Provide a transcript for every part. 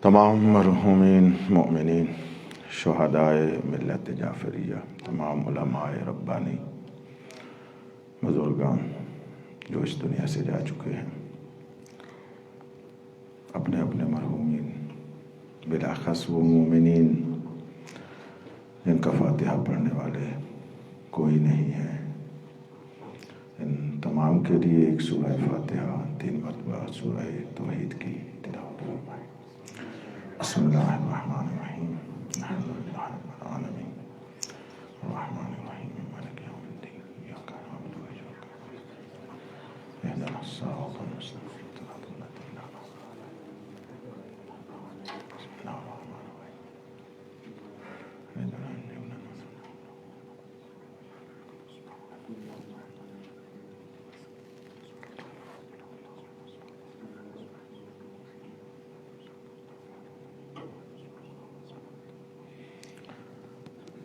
تمام مرحومین مومنین، شہدائے ملت جعفریہ، تمام علماء ربانی، بزرگان جو اس دنیا سے جا چکے ہیں، اپنے اپنے مرحومین، بلاخص وہ مومنین جن کا فاتحہ پڑھنے والے کوئی نہیں ہے، ان تمام کے لیے ایک سورہ فاتحہ 3 مرتبہ سورہ توحید کی تلاوت فرمائیں۔ بسم اللہ الرحمن الرحیم، الحمد للہ رب العالمین، الرحمن الرحیم، مالک یوم الدین، ایاک نعبد و ایاک نستعین، اہدنا الصراط المستقیم، صراط الذین انعمت علیہم، بسم اللہ الرحمن الرحیم۔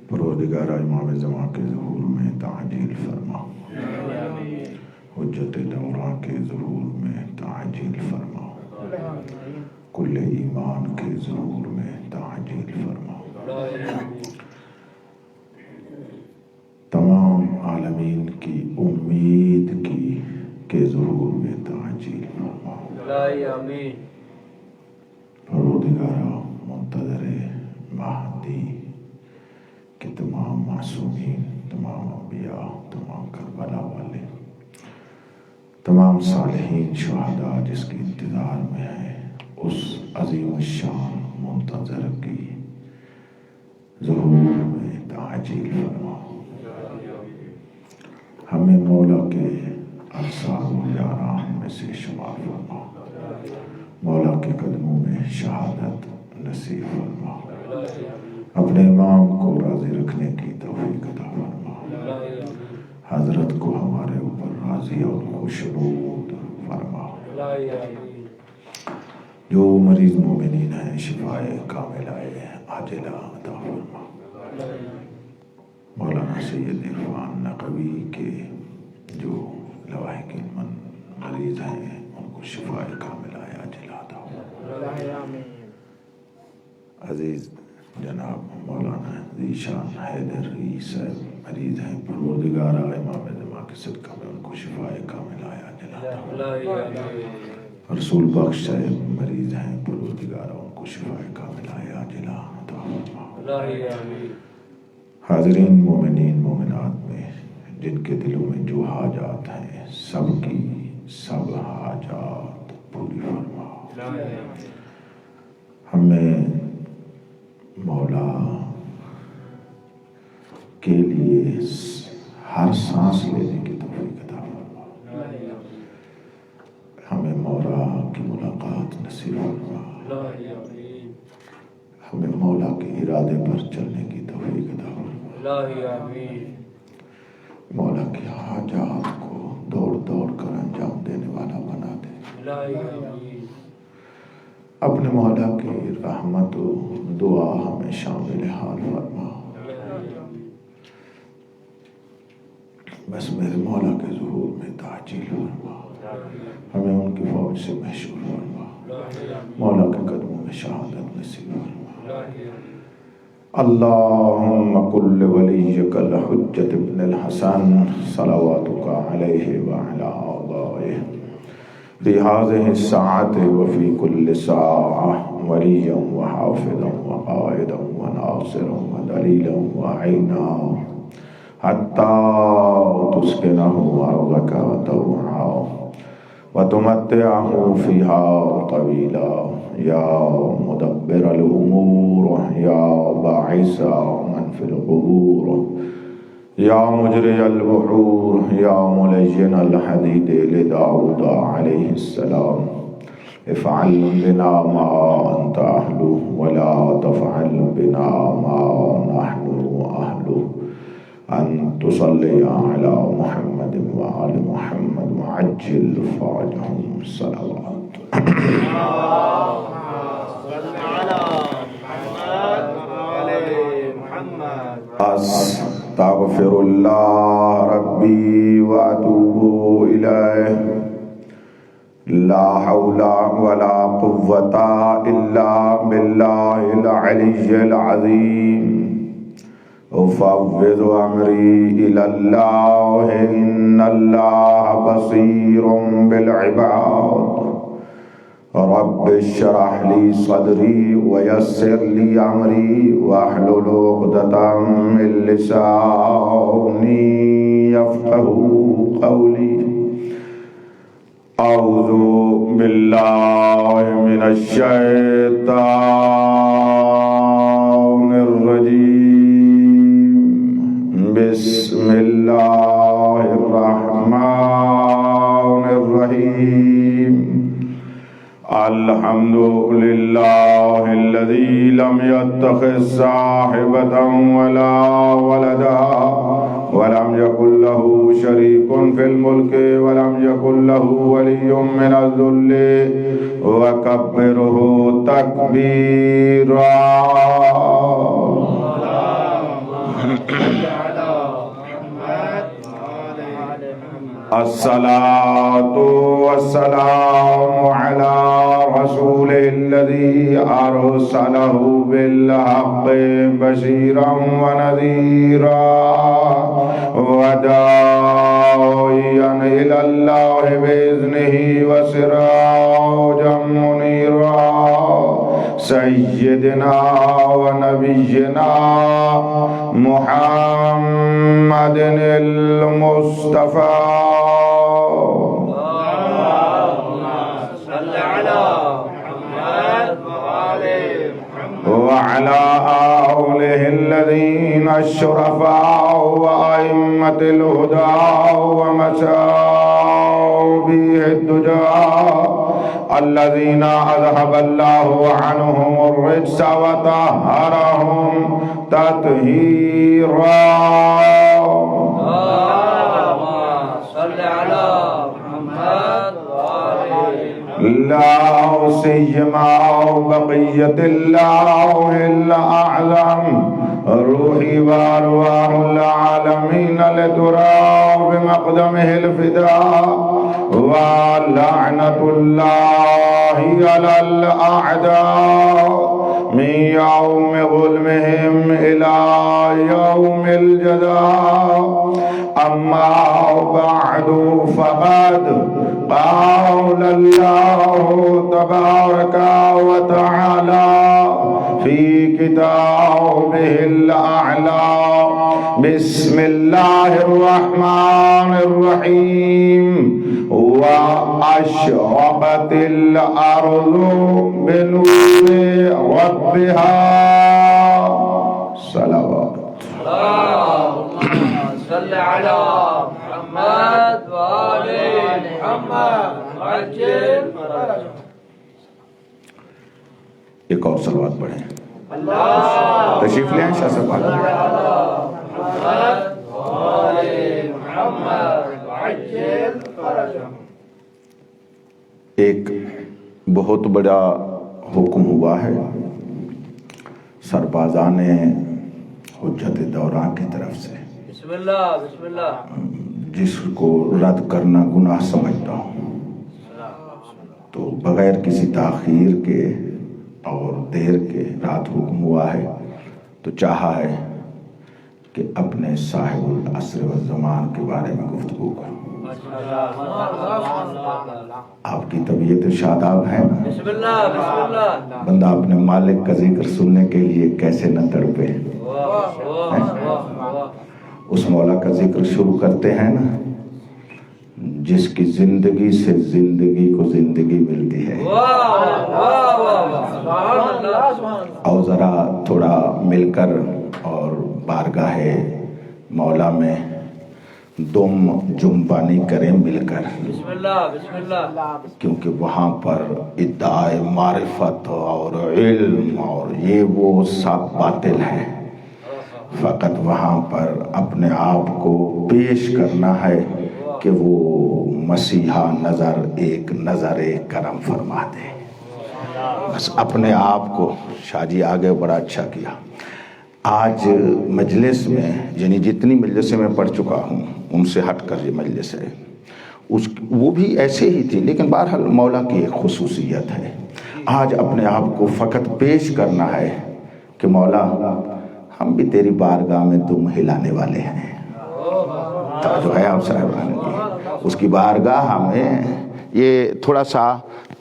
پروردگارہ امام زمان کے ظہور میں تعجیل فرما، حجت دوران کے ظہور میں تعجیل فرما، کل ایمان کے ظہور میں تعجیل فرما، تمام عالمین کی امید کی کے ظہور میں تعجیل فرما۔ پروردگارہ منتظر مہدی کہ تمام معصومین، تمام انبیاء، تمام کربلا والے، تمام صالحین شہداء جس کے انتظار میں ہیں، اس عظیم الشان منتظر کی ظہور میں تعجیل فرما۔ ہمیں مولا کے انصار و یاران میں سے شمار فرما، مولا کے قدموں میں شہادت نصیب فرما، اپنے امام کو راضی رکھنے کی توفیق عطا فرما، حضرت کو ہمارے اوپر راضی اور خوشنود فرما، جو مریض مومنین ہیں شفائے کاملہ عاجلہ عطا فرما۔ مولانا سید عرفان نقوی کے جو لواحق مریض ہیں ان کو شفائے کاملہ عاجلہ عطا فرما۔ عزیز جناب مولانا ذیشان حیدر صاحب مریض ہیں، پروردگارہ امام زمان کے صدقہ میں ان کو شفائے کاملہ عاجلہ عطا فرما۔ رسول بخش صاحب مریض ہیں، پروردگارہ ان کو شفائے کاملہ عاجلہ عطا فرما۔ حاضرین مومنین مومنات میں جن کے دلوں میں جو حاجات ہیں سب کی سب حاجات پوری فرما۔ ہمیں مولا کے لیے ہر سانس لینے کی توفیق عطا فرما، ہمیں مولا کی ملاقات نصیب فرما، ہمیں مولا کے ارادے پر چلنے کی توفیق عطا فرما، مولا کی حاجات کو دوڑ دوڑ کر انجام دینے والا بنا دے، اپنے مولا کی رحمت و دعا ہمیں شامل حال فرما، بس میرے مولا کے ظہور میں تعجیل فرما، ہمیں ان کی فوج سے محشور فرما، مولا کے قدموں میں شہادت نصیب فرما۔ اللہم کل ولیک الحجت ابن الحسن صلواتک علیہ وعلی آبائہ فی هذه الساعة وفي كل ساعة وليا وحافظا وقائدا وناصرا ودليلا وعينا حتى تسكنه أرضك طوعا وتمتعه فيها طويلا يا مدبر الأمور يا باعث من في القبور یا مجری البحور یا ملین الحدید لداود علیہ السلام افعل بنا ما انت اہل ولا تفعل بنا ما نحن اہل ان تصلی علی محمد وآل محمد وعجل فرجهم صلوات۔ استغفر اللہ ربی واتوب الیہ، لا حول ولا قوة الا العلي العظيم أفوض أمري إلى الله إن الله بصير بالعباد رب اشرح لي صدري ويسر لي أمري واحلل عقدة من لساني يفقهوا قولي أعوذ بالله من الشيطان الرجيم بسم الله الرحمن الرحيم الحمد لله الذي لم يتخذ صاحبة ولا ولدا ولم يكن له شريك في الملك ولم يكن له ولي من الذل وكبره تكبيرا الصلاة والسلام على رسوله الذي أرسله بالحق بشيرا ونذيرا وداعيا إلى الله بإذنه وسراجا منيرا سيدنا ونبينا محمد المصطفى وعلى آله الذين الشرفاء وأئمة الهدى ومشابيه الدجى الذين أذهب الله عنهم الرجس وطهرهم تطهيرا لا سيما بقية الله الأعظم روحي وأرواح العالمين لترى بمقدمه الفداء ولعنة الله على الأعداء من يوم ظلمهم إلى يوم الجزاء أما بعد فقد قال الله تبارك وتعالى في كتابه الأعلى بسم الله الرحمن الرحيم وأشرقت الأرض بنور ربها صلوات اللهم صل على محمد وآل محمد وعجل فرجهم. ایک اور صلوات پڑھیں. اللہ تشریف لیں شاہ صاحب. محمد وآل محمد وعجل فرجهم. ایک بہت بڑا حکم ہوا ہے سربازان حجت دوراں کی طرف سے، بسم اللہ بسم اللہ، جس کو رد کرنا گناہ سمجھتا ہوں، تو بغیر کسی تاخیر کے اور دیر کے رات حکم ہوا ہے، تو چاہا ہے کہ اپنے صاحب العصر والزمان کے بارے میں گفتگو کروں. آپ کی طبیعت شاداب ہے نا؟ بسم اللہ بسم اللہ. بندہ اپنے مالک کا ذکر سننے کے لیے کیسے نہ تڑپے. اس مولا کا ذکر شروع کرتے ہیں نا جس کی زندگی سے زندگی کو زندگی ملتی ہے. اور ذرا تھوڑا مل کر اور بارگاہ مولا میں دم جنبانی کریں مل کر، بسم اللہ بسم اللہ، کیونکہ وہاں پر ادعائے معرفت اور علم اور یہ وہ سب باطل ہے. فقط وہاں پر اپنے آپ کو پیش کرنا ہے کہ وہ مسیحا نظر کرم فرما دے. بس اپنے آپ کو. شاہ جی آگے بڑا اچھا کیا. آج مجلس میں یعنی جتنی مجلسیں میں پڑھ چکا ہوں ان سے ہٹ کر یہ مجلس ہے، وہ بھی ایسے ہی تھی، لیکن بہرحال مولا کی ایک خصوصیت ہے. آج اپنے آپ کو فقط پیش کرنا ہے کہ مولا ہم بھی تیری بارگاہ میں دم ہلانے والے ہیں. جو ہے آپ صاحبان کی اس کی بارگاہ میں یہ تھوڑا سا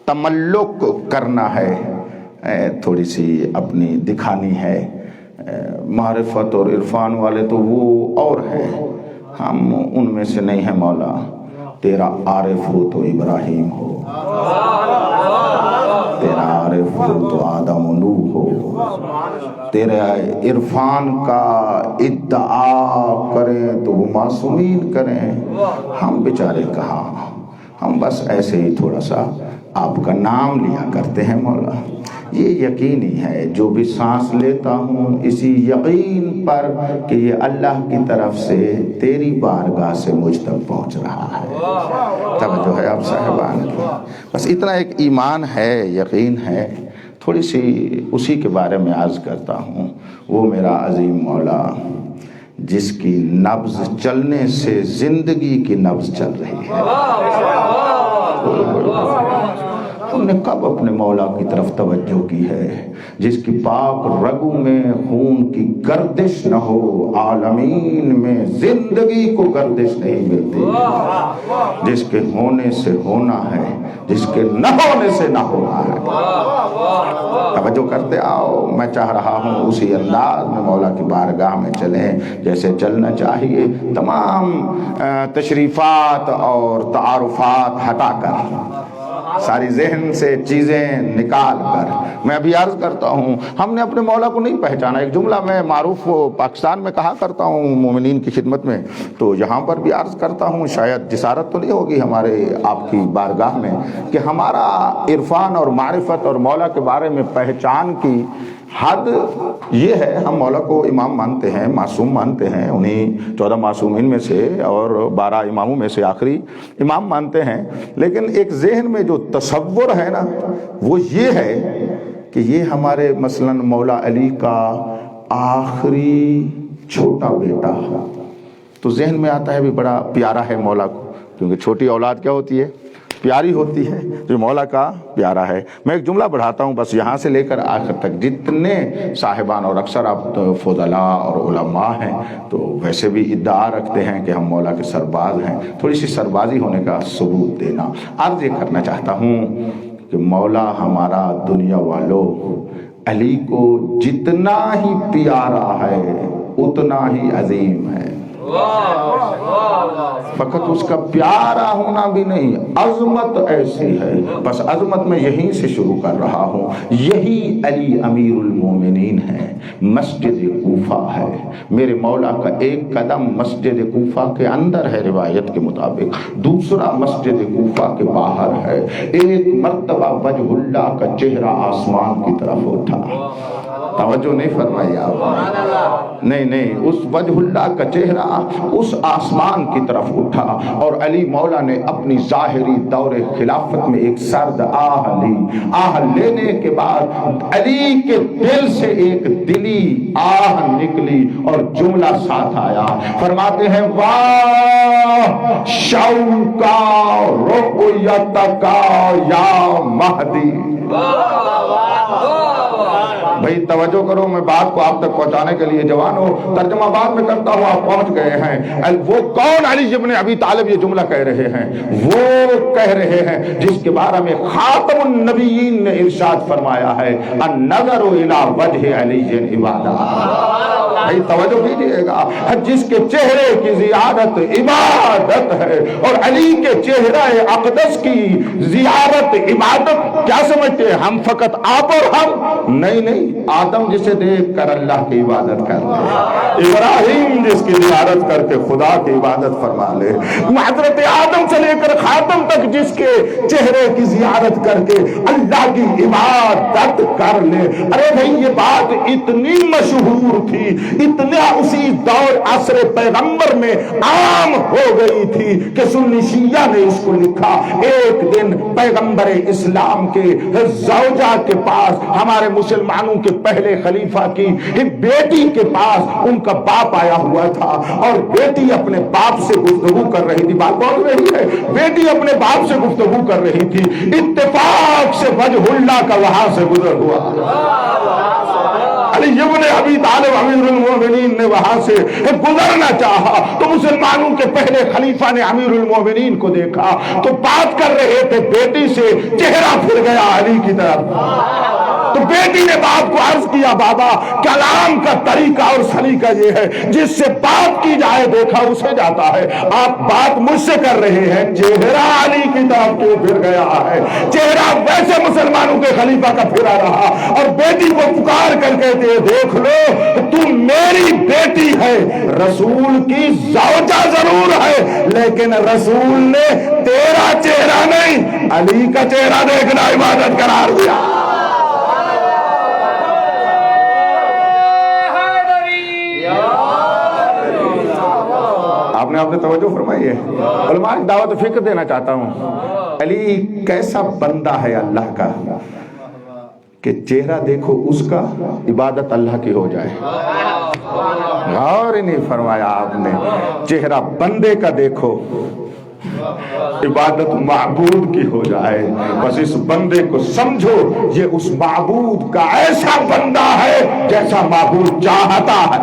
تملق کرنا ہے، تھوڑی سی اپنی دکھانی ہے. معرفت اور عرفان والے تو وہ اور ہیں، ہم ان میں سے نہیں ہیں. مولا تیرا عارف ہو تو ابراہیم ہو، تیرا عارف ہو تو آدم و نوح ہو، تیرے عرفان کا ادعا کریں تو وہ معصومین کریں. ہم بیچارے کہاں، ہم بس ایسے ہی تھوڑا سا آپ کا نام لیا کرتے ہیں. مولا یہ یقینی ہے، جو بھی سانس لیتا ہوں اسی یقین پر کہ یہ اللہ کی طرف سے تیری بارگاہ سے مجھ تک پہنچ رہا ہے. توجہ ہے آپ صاحبان کی. بس اتنا ایک ایمان ہے، یقین ہے. تھوڑی سی اسی کے بارے میں عرض کرتا ہوں. وہ میرا عظیم مولا جس کی نبض چلنے سے زندگی کی نبض چل رہی ہے. ہم نے کب اپنے مولا کی طرف توجہ کی ہے؟ جس کی پاک رگوں میں خون کی گردش نہ ہو، عالمین میں زندگی کو گردش نہیں ملتی. جس کے ہونے سے ہونا ہے، جس کے نہ ہونے سے نہ ہونا ہے. توجہ کرتے آؤ. میں چاہ رہا ہوں اسی انداز میں مولا کی بارگاہ میں چلیں جیسے چلنا چاہیے. تمام تشریفات اور تعارفات ہٹا کر، ساری ذہن سے چیزیں نکال کر میں ابھی عرض کرتا ہوں، ہم نے اپنے مولا کو نہیں پہچانا. ایک جملہ میں معروف پاکستان میں کہا کرتا ہوں مومنین کی خدمت میں، تو یہاں پر بھی عرض کرتا ہوں، شاید جسارت تو نہیں ہوگی ہمارے آپ کی بارگاہ میں، کہ ہمارا عرفان اور معرفت اور مولا کے بارے میں پہچان کی حد یہ ہے. ہم مولا کو امام مانتے ہیں، معصوم مانتے ہیں، انہیں 14 معصومین میں سے اور 12 اماموں میں سے آخری امام مانتے ہیں. لیکن ایک ذہن میں جو تصور ہے نا، وہ یہ ہے کہ یہ ہمارے مثلا مولا علی کا آخری چھوٹا بیٹا، تو ذہن میں آتا ہے بھی بڑا پیارا ہے مولا کو، کیونکہ چھوٹی اولاد کیا ہوتی ہے؟ پیاری ہوتی ہے. جو مولا کا پیارا ہے. میں ایک جملہ بڑھاتا ہوں بس، یہاں سے لے کر آخر تک جتنے صاحبان اور اکثر آپ فضلاء اور علماء ہیں تو ویسے بھی ادعا رکھتے ہیں کہ ہم مولا کے سرباز ہیں. تھوڑی سی سربازی ہونے کا ثبوت دینا. عرض یہ کرنا چاہتا ہوں کہ مولا ہمارا دنیا والوں علی کو جتنا ہی پیارا ہے اتنا ہی عظیم ہے. فقط اس کا پیارا ہونا بھی نہیں، عظمت ایسی ہے. بس عظمت میں یہیں سے شروع کر رہا ہوں. یہی علی امیر المومنین ہے. مسجد کوفہ ہے. میرے مولا کا ایک قدم مسجد کوفہ کے اندر ہے روایت کے مطابق، دوسرا مسجد کوفہ کے باہر ہے. ایک مرتبہ وجہ اللہ کا چہرہ آسمان کی طرف اٹھا. توجہ نہیں فرمائی آپ؟ نہیں، اس وجہ اللہ کا چہرہ اس آسمان کی طرف اٹھا اور علی مولا نے اپنی ظاہری دور خلافت میں ایک سرد آہ لی. آہ لینے کے بعد علی کے دل سے ایک دلی آہ نکلی اور جملہ ساتھ آیا. فرماتے ہیں واہ شوقا رؤیتکا یا مہدی. بھئی توجہ کرو، میں بات کو آپ تک پہنچانے کے لیے جوان ہوں، ترجمہ بعد میں کرتا ہوں، آپ پہنچ گئے ہیں. وہ کون علی ابن ابی طالب یہ جملہ کہہ رہے ہیں؟ وہ کہہ رہے ہیں جس کے بارے میں خاتم النبیین نے ارشاد فرمایا ہے النظر الی وجہ علی عبادہ. بھئی توجہ کیجئے گا، جس کے چہرے کی زیارت عبادت ہے، اور علی کے چہرہ اقدس کی زیارت عبادت. کیا سمجھتے ہیں ہم فقط آپ اور ہم؟ نہیں، آدم جسے دیکھ کر اللہ کی عبادت کرتے، ابراہیم جس کی زیارت کر کے خدا کی عبادت فرما لے، حضرت آدم سے لے کر خاتم تک جس کے چہرے کی زیارت کر کے اللہ کی عبادت کر لے. ارے بھئی یہ بات اتنی مشہور تھی، اتنا اسی دور عصر پیغمبر میں عام ہو گئی تھی کہ سنی شیعہ نے اس کو لکھا. ایک دن پیغمبر اسلام کے زوجہ کے پاس، ہمارے مسلمانوں کے پہلے خلیفہ کی بیٹی کے پاس ان کا باپ آیا ہوا تھا، اور بیٹی اپنے باپ سے گفتگو کر رہی تھی. بات بول رہی ہے، بیٹی اپنے باپ سے گفتگو کر رہی تھی. اتفاق سے وجہ اللہ کا وہاں سے گزر ہوا. علی ابن ابی طالب امیر المومنین نے وہاں سے گزرنا چاہا تو مسلمانوں کے پہلے خلیفہ نے امیر المومنین کو دیکھا تو بات کر رہے تھے بیٹی سے، چہرہ پھر گیا علی کی طرف۔ تو بیٹی نے باپ کو عرض کیا بابا کلام کا طریقہ اور سلیقہ یہ ہے جس سے بات کی جائے دیکھا اسے جاتا ہے، آپ بات مجھ سے کر رہے ہیں، چہرہ علی کی طرف کیوں پھر گیا ہے؟ چہرہ ویسے مسلمانوں کے خلیفہ کا پھرا رہا اور بیٹی کو پکار کر کہتے دیکھ لو تو میری بیٹی ہے، رسول کی زوجہ ضرور ہے لیکن رسول نے تیرا چہرہ نہیں علی کا چہرہ دیکھنا عبادت قرار دیا۔ آپ نے آپ نے توجہ فرمائی ہے؟ علماء دعوت فکر دینا چاہتا ہوں، علی کیسا بندہ ہے اللہ کا کہ چہرہ دیکھو اس کا عبادت اللہ کی ہو جائے۔ غور ہی نہیں فرمایا آپ نے، چہرہ بندے کا دیکھو عبادت معبود کی ہو جائے۔ بس اس بندے کو سمجھو یہ اس معبود کا ایسا بندہ ہے جیسا معبود چاہتا ہے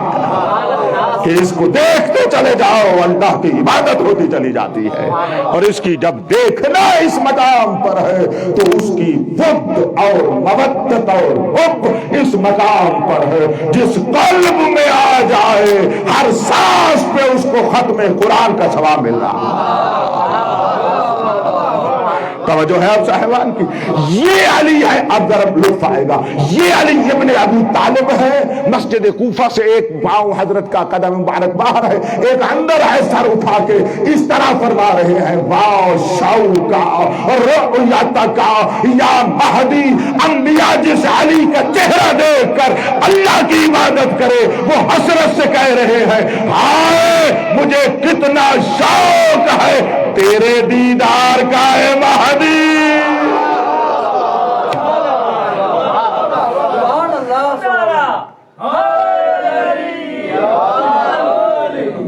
کہ اس کو دیکھتے چلے جاؤ اللہ کی عبادت ہوتی چلی جاتی ہے، اور اس کی جب دیکھنا اس مقام پر ہے تو اس کی ود اور مودت اور حب اس مقام پر ہے جس قلب میں آ جائے ہر سانس پہ اس کو ختم قرآن کا ثواب مل رہا۔ توجہ ہے اب صاحبان کی، یہ علی ہے۔ اب ذرا لطف آئے گا، یہ علی ابن ابی طالب ہے۔ مسجد کوفہ سے ایک پاؤں حضرت کا قدم مبارک باہر ہے، ایک اندر ہے، سر اٹھا کے اس طرح فرما رہے ہیں واو شوق اور رؤیت کا یا مہدی۔ انبیاء جس علی کا چہرہ دیکھ کر اللہ کی عبادت کرے وہ حسرت سے کہہ رہے ہیں ہائے مجھے کتنا شوق ہے تیرے دیدار کا اے مہدی۔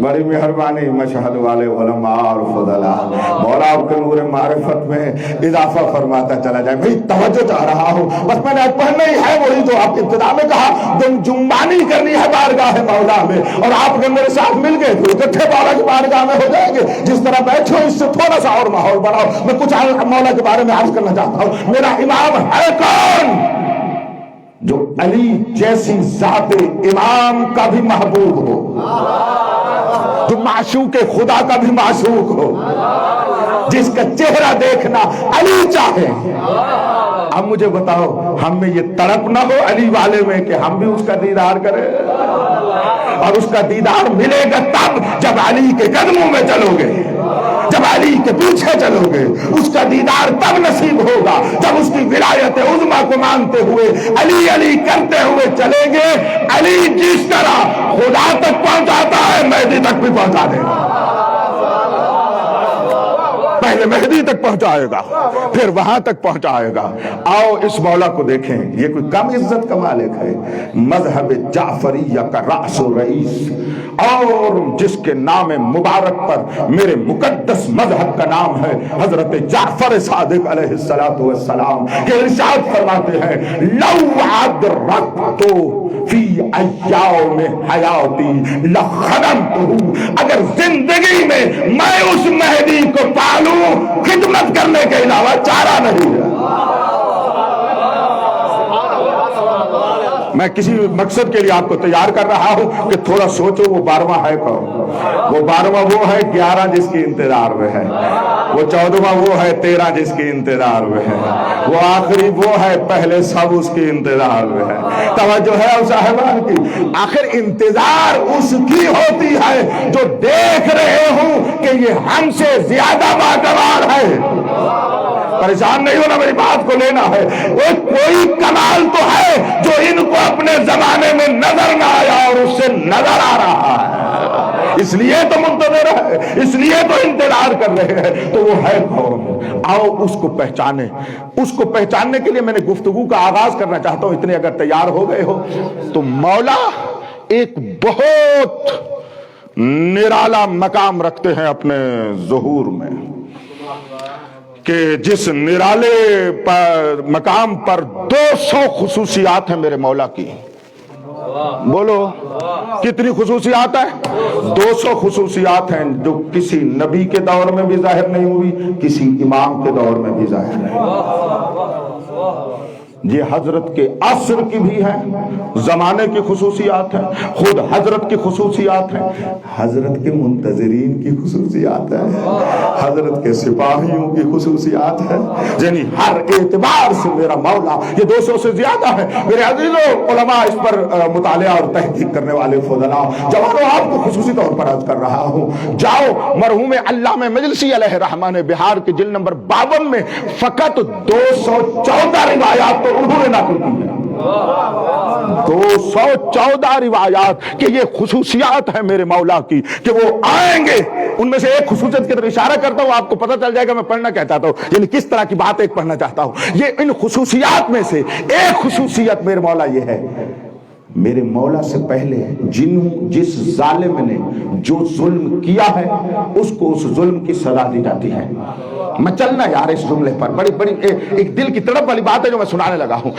بڑی مہربانی مشہد والے علماء اور فضلاء، مولا آپ کے نور معرفت میں اضافہ فرماتا چلا جائے۔ بھئی توجہ چاہ رہا ہوں، بس میں نے پڑھنا ہی ہے وہی جو آپ ابتدا میں کہا، جنبانی کرنی ہے بارگاہ مولا میں، اور آپ نے میرے ساتھ مل گئے تو اکٹھے مولا کی بارگاہ میں ہو جائیں گے۔ جس طرح بیٹھو اس سے تھوڑا سا اور ماحول بناؤ۔ میں کچھ مولا کے بارے میں عرض کرنا چاہتا ہوں۔ میرا امام ہے کون؟ جو علی جیسی ذات امام کا بھی محبوب ہو، جو معشوق خدا کا بھی معشوق ہو، جس کا چہرہ دیکھنا علی چاہے۔ اب مجھے بتاؤ ہم میں یہ تڑپ نہ ہو علی والے میں کہ ہم بھی اس کا دیدار کریں؟ اور اس کا دیدار ملے گا تب جب علی کے قدموں میں چلو گے، جب علی کے پیچھے چلو گے۔ اس کا دیدار تب نصیب ہوگا جب اس کی ولایت عظمیٰ کو مانتے ہوئے علی علی کرتے ہوئے چلیں گے۔ علی جس طرح خدا تک پہنچاتا ہے مہدی تک بھی پہنچا دے گا۔ پہلے مہدی تک پہنچائے گا پھر وہاں تک پہنچائے گا۔ آؤ اس مولا کو دیکھیں، یہ کوئی کم عزت کا مالک ہے، مذہب جعفریہ کا رأس و رئیس، اور جس کے نام مبارک پر میرے مقدس مذہب کا نام ہے حضرت جعفر صادق علیہ السلام، کہ ارشاد فرماتے ہیں لو ادرکت فی ایام حیاتی لخدمتہ، اگر زندگی میں اس مہدی کو پالوں خدمت کرنے کے علاوہ چارہ نہیں ہے۔ میں کسی مقصد کے لیے آپ کو تیار کر رہا ہوں کہ تھوڑا سوچو وہ 12واں ہے کون؟ وہ 12واں وہ ہے 11 جس کی انتظار میں ہے، وہ 14واں وہ ہے 13 جس کی انتظار میں ہے، وہ آخری وہ ہے پہلے سب اس کی انتظار میں ہے۔ توجہ ہے اور صاحبان کی، آخر انتظار اس کی ہوتی ہے جو دیکھ رہے ہوں کہ یہ ہم سے زیادہ باکمال ہے۔ پریشان نہیں ہونا، میری بات کو لینا ہے۔ کوئی کمال تو ہے جو ان کو اپنے زمانے میں نظر نہ آیا اور اس سے نظر آ رہا ہے، اس لیے تو منتظر ہے، اس لیے تو انتظار کر رہے ہیں۔ تو وہ ہے کون؟ آؤ اس کو پہچانے۔ اس کو پہچاننے کے لیے میں نے گفتگو کا آغاز کرنا چاہتا ہوں، اتنے اگر تیار ہو گئے ہو تو مولا ایک بہت نرالا مقام رکھتے ہیں اپنے ظہور میں، کہ جس نرالے مقام پر 200 خصوصیات ہیں میرے مولا کی۔ بولو کتنی خصوصیات ہیں؟ 200 خصوصیات ہیں جو کسی نبی کے دور میں بھی ظاہر نہیں ہوئی، کسی امام کے دور میں بھی ظاہر نہیں ہوئی۔ یہ حضرت کے عصر کی بھی ہے، زمانے کی خصوصیات ہیں، خود حضرت کی خصوصیات ہیں، حضرت کے منتظرین کی خصوصیات ہیں، حضرت کے سپاہیوں کی خصوصیات ہیں، یعنی ہر اعتبار سے میرا مولا یہ 200 سے زیادہ ہے۔ میرے عزیزو علماء، اس پر مطالعہ اور تحقیق کرنے والے فضلاء، جوانوں، آپ کو خصوصی طور پر عرض کر رہا ہوں، جاؤ مرحوم علامہ مجلسی علیہ رحمہ نے بہار کے جلد نمبر 52 میں فقط 214 روایات انہوں نے نقل کی ہے، 214 روایات کہ یہ خصوصیات ہیں میرے مولا کی کہ وہ آئیں گے۔ ان میں سے ایک خصوصیت کی طرف اشارہ کرتا ہوں، آپ کو پتہ چل جائے گا میں پڑھنا کیا چاہتا ہوں، یعنی کس طرح کی بات ایک پڑھنا چاہتا ہوں۔ یہ ان خصوصیات میں سے ایک خصوصیت میرے مولا یہ ہے، میرے مولا سے پہلے جس ظالم نے جو ظلم کیا ہے اس کو اس ظلم کی سزا دی جاتی ہے۔ میں چلنا یار اس جملے پر، بڑی ایک دل کی تڑپ والی بات ہے جو میں سنانے لگا ہوں۔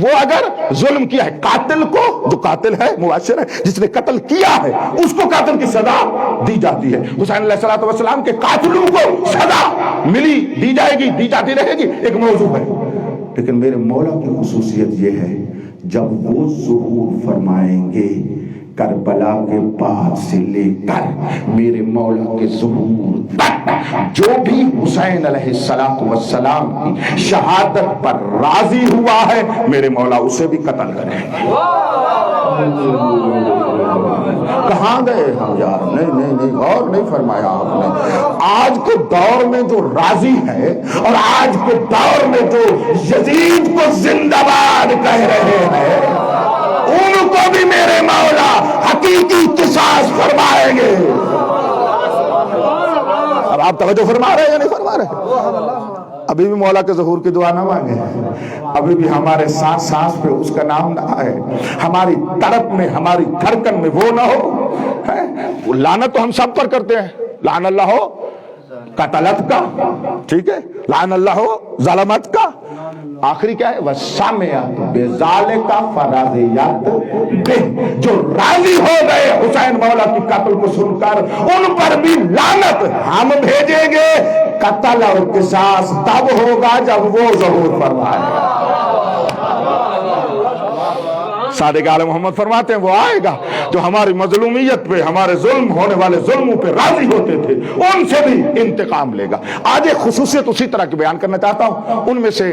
وہ اگر ظلم کیا ہے، قاتل کو، جو قاتل ہے مباشر ہے، جس نے قتل کیا ہے اس کو قاتل کی سزا دی جاتی ہے۔ حسین علیہ السلام کے قاتلوں کو سزا ملی، دی جائے گی، دی جاتی رہے گی، ایک موضوع ہے۔ لیکن میرے مولا کی خصوصیت یہ ہے، جب وہ ظہور فرمائیں گے کربلا کے بعد سے لے کر میرے مولا کے ظہور تک، جو بھی حسین علیہ السلام کی شہادت پر راضی ہوا ہے میرے مولا اسے بھی قتل کریں گے۔ کہاں گئے ہم یار؟ نہیں غور نہیں فرمایا آپ نے۔ آج کے دور میں جو راضی ہے اور آج کے دور میں جو یزید کو زندہ باد کہہ رہے ہیں، ان کو بھی میرے مولا حقیقی قصاص فرمائیں گے۔ اب آپ توجہ فرما رہے ہیں یا نہیں فرما رہے؟ ابھی بھی مولا کے ظہور کی دعا نہ مانگے، ابھی بھی ہمارے سانس سانس پہ اس کا نام نہ آئے، ہماری تڑپ میں، ہماری دھڑکن میں وہ نہ ہو۔ لعنت تو ہم سب پر کرتے ہیں، لعن اللہ ہو قتلت کا، ٹھیک ہے، لعن اللہ ہو ظلمت کا، آخری کیا ہے؟ وَسَمِعَتْ بِذَالِكَ فَرَضِيَتْ بِهِ، جو راضی ہو گئے حسین مولا کی قتل کو سن کر ان پر بھی لعنت ہم بھیجیں گے۔ قتل اور قصاص تب ہوگا جب وہ ظہور فرمائے گا۔ صادق عالم محمد فرماتے ہیں وہ آئے گا جو ہماری مظلومیت پہ، ہمارے ظلم ہونے والے ظلموں پہ راضی ہوتے تھے، ان سے بھی انتقام لے گا۔ آج ایک خصوصیت اسی طرح کی بیان کرنا چاہتا ہوں، ان میں سے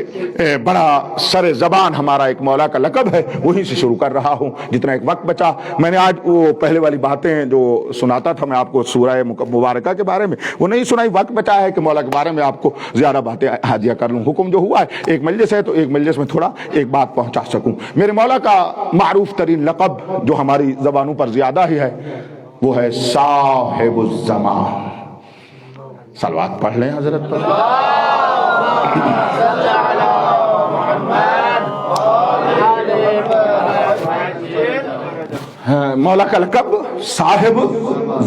بڑا سر زبان ہمارا ایک مولا کا لقب ہے، وہیں سے شروع کر رہا ہوں جتنا ایک وقت بچا۔ میں نے آج وہ پہلے والی باتیں جو سناتا تھا میں آپ کو سورہ مبارکہ کے بارے میں، وہ نہیں سنائی، وقت بچا ہے کہ مولا کے بارے میں آپ کو زیادہ باتیں حاجیہ کر لوں۔ حکم جو ہوا ہے ایک مجلس ہے تو ایک مجلس میں تھوڑا ایک بات پہنچا سکوں۔ میرے مولا کا معروف ترین لقب جو ہماری زبانوں پر زیادہ ہی ہے وہ ہے صاحب الزمان۔ صلوات پڑھ لیں حضرت پر۔ مولا کا لقب صاحب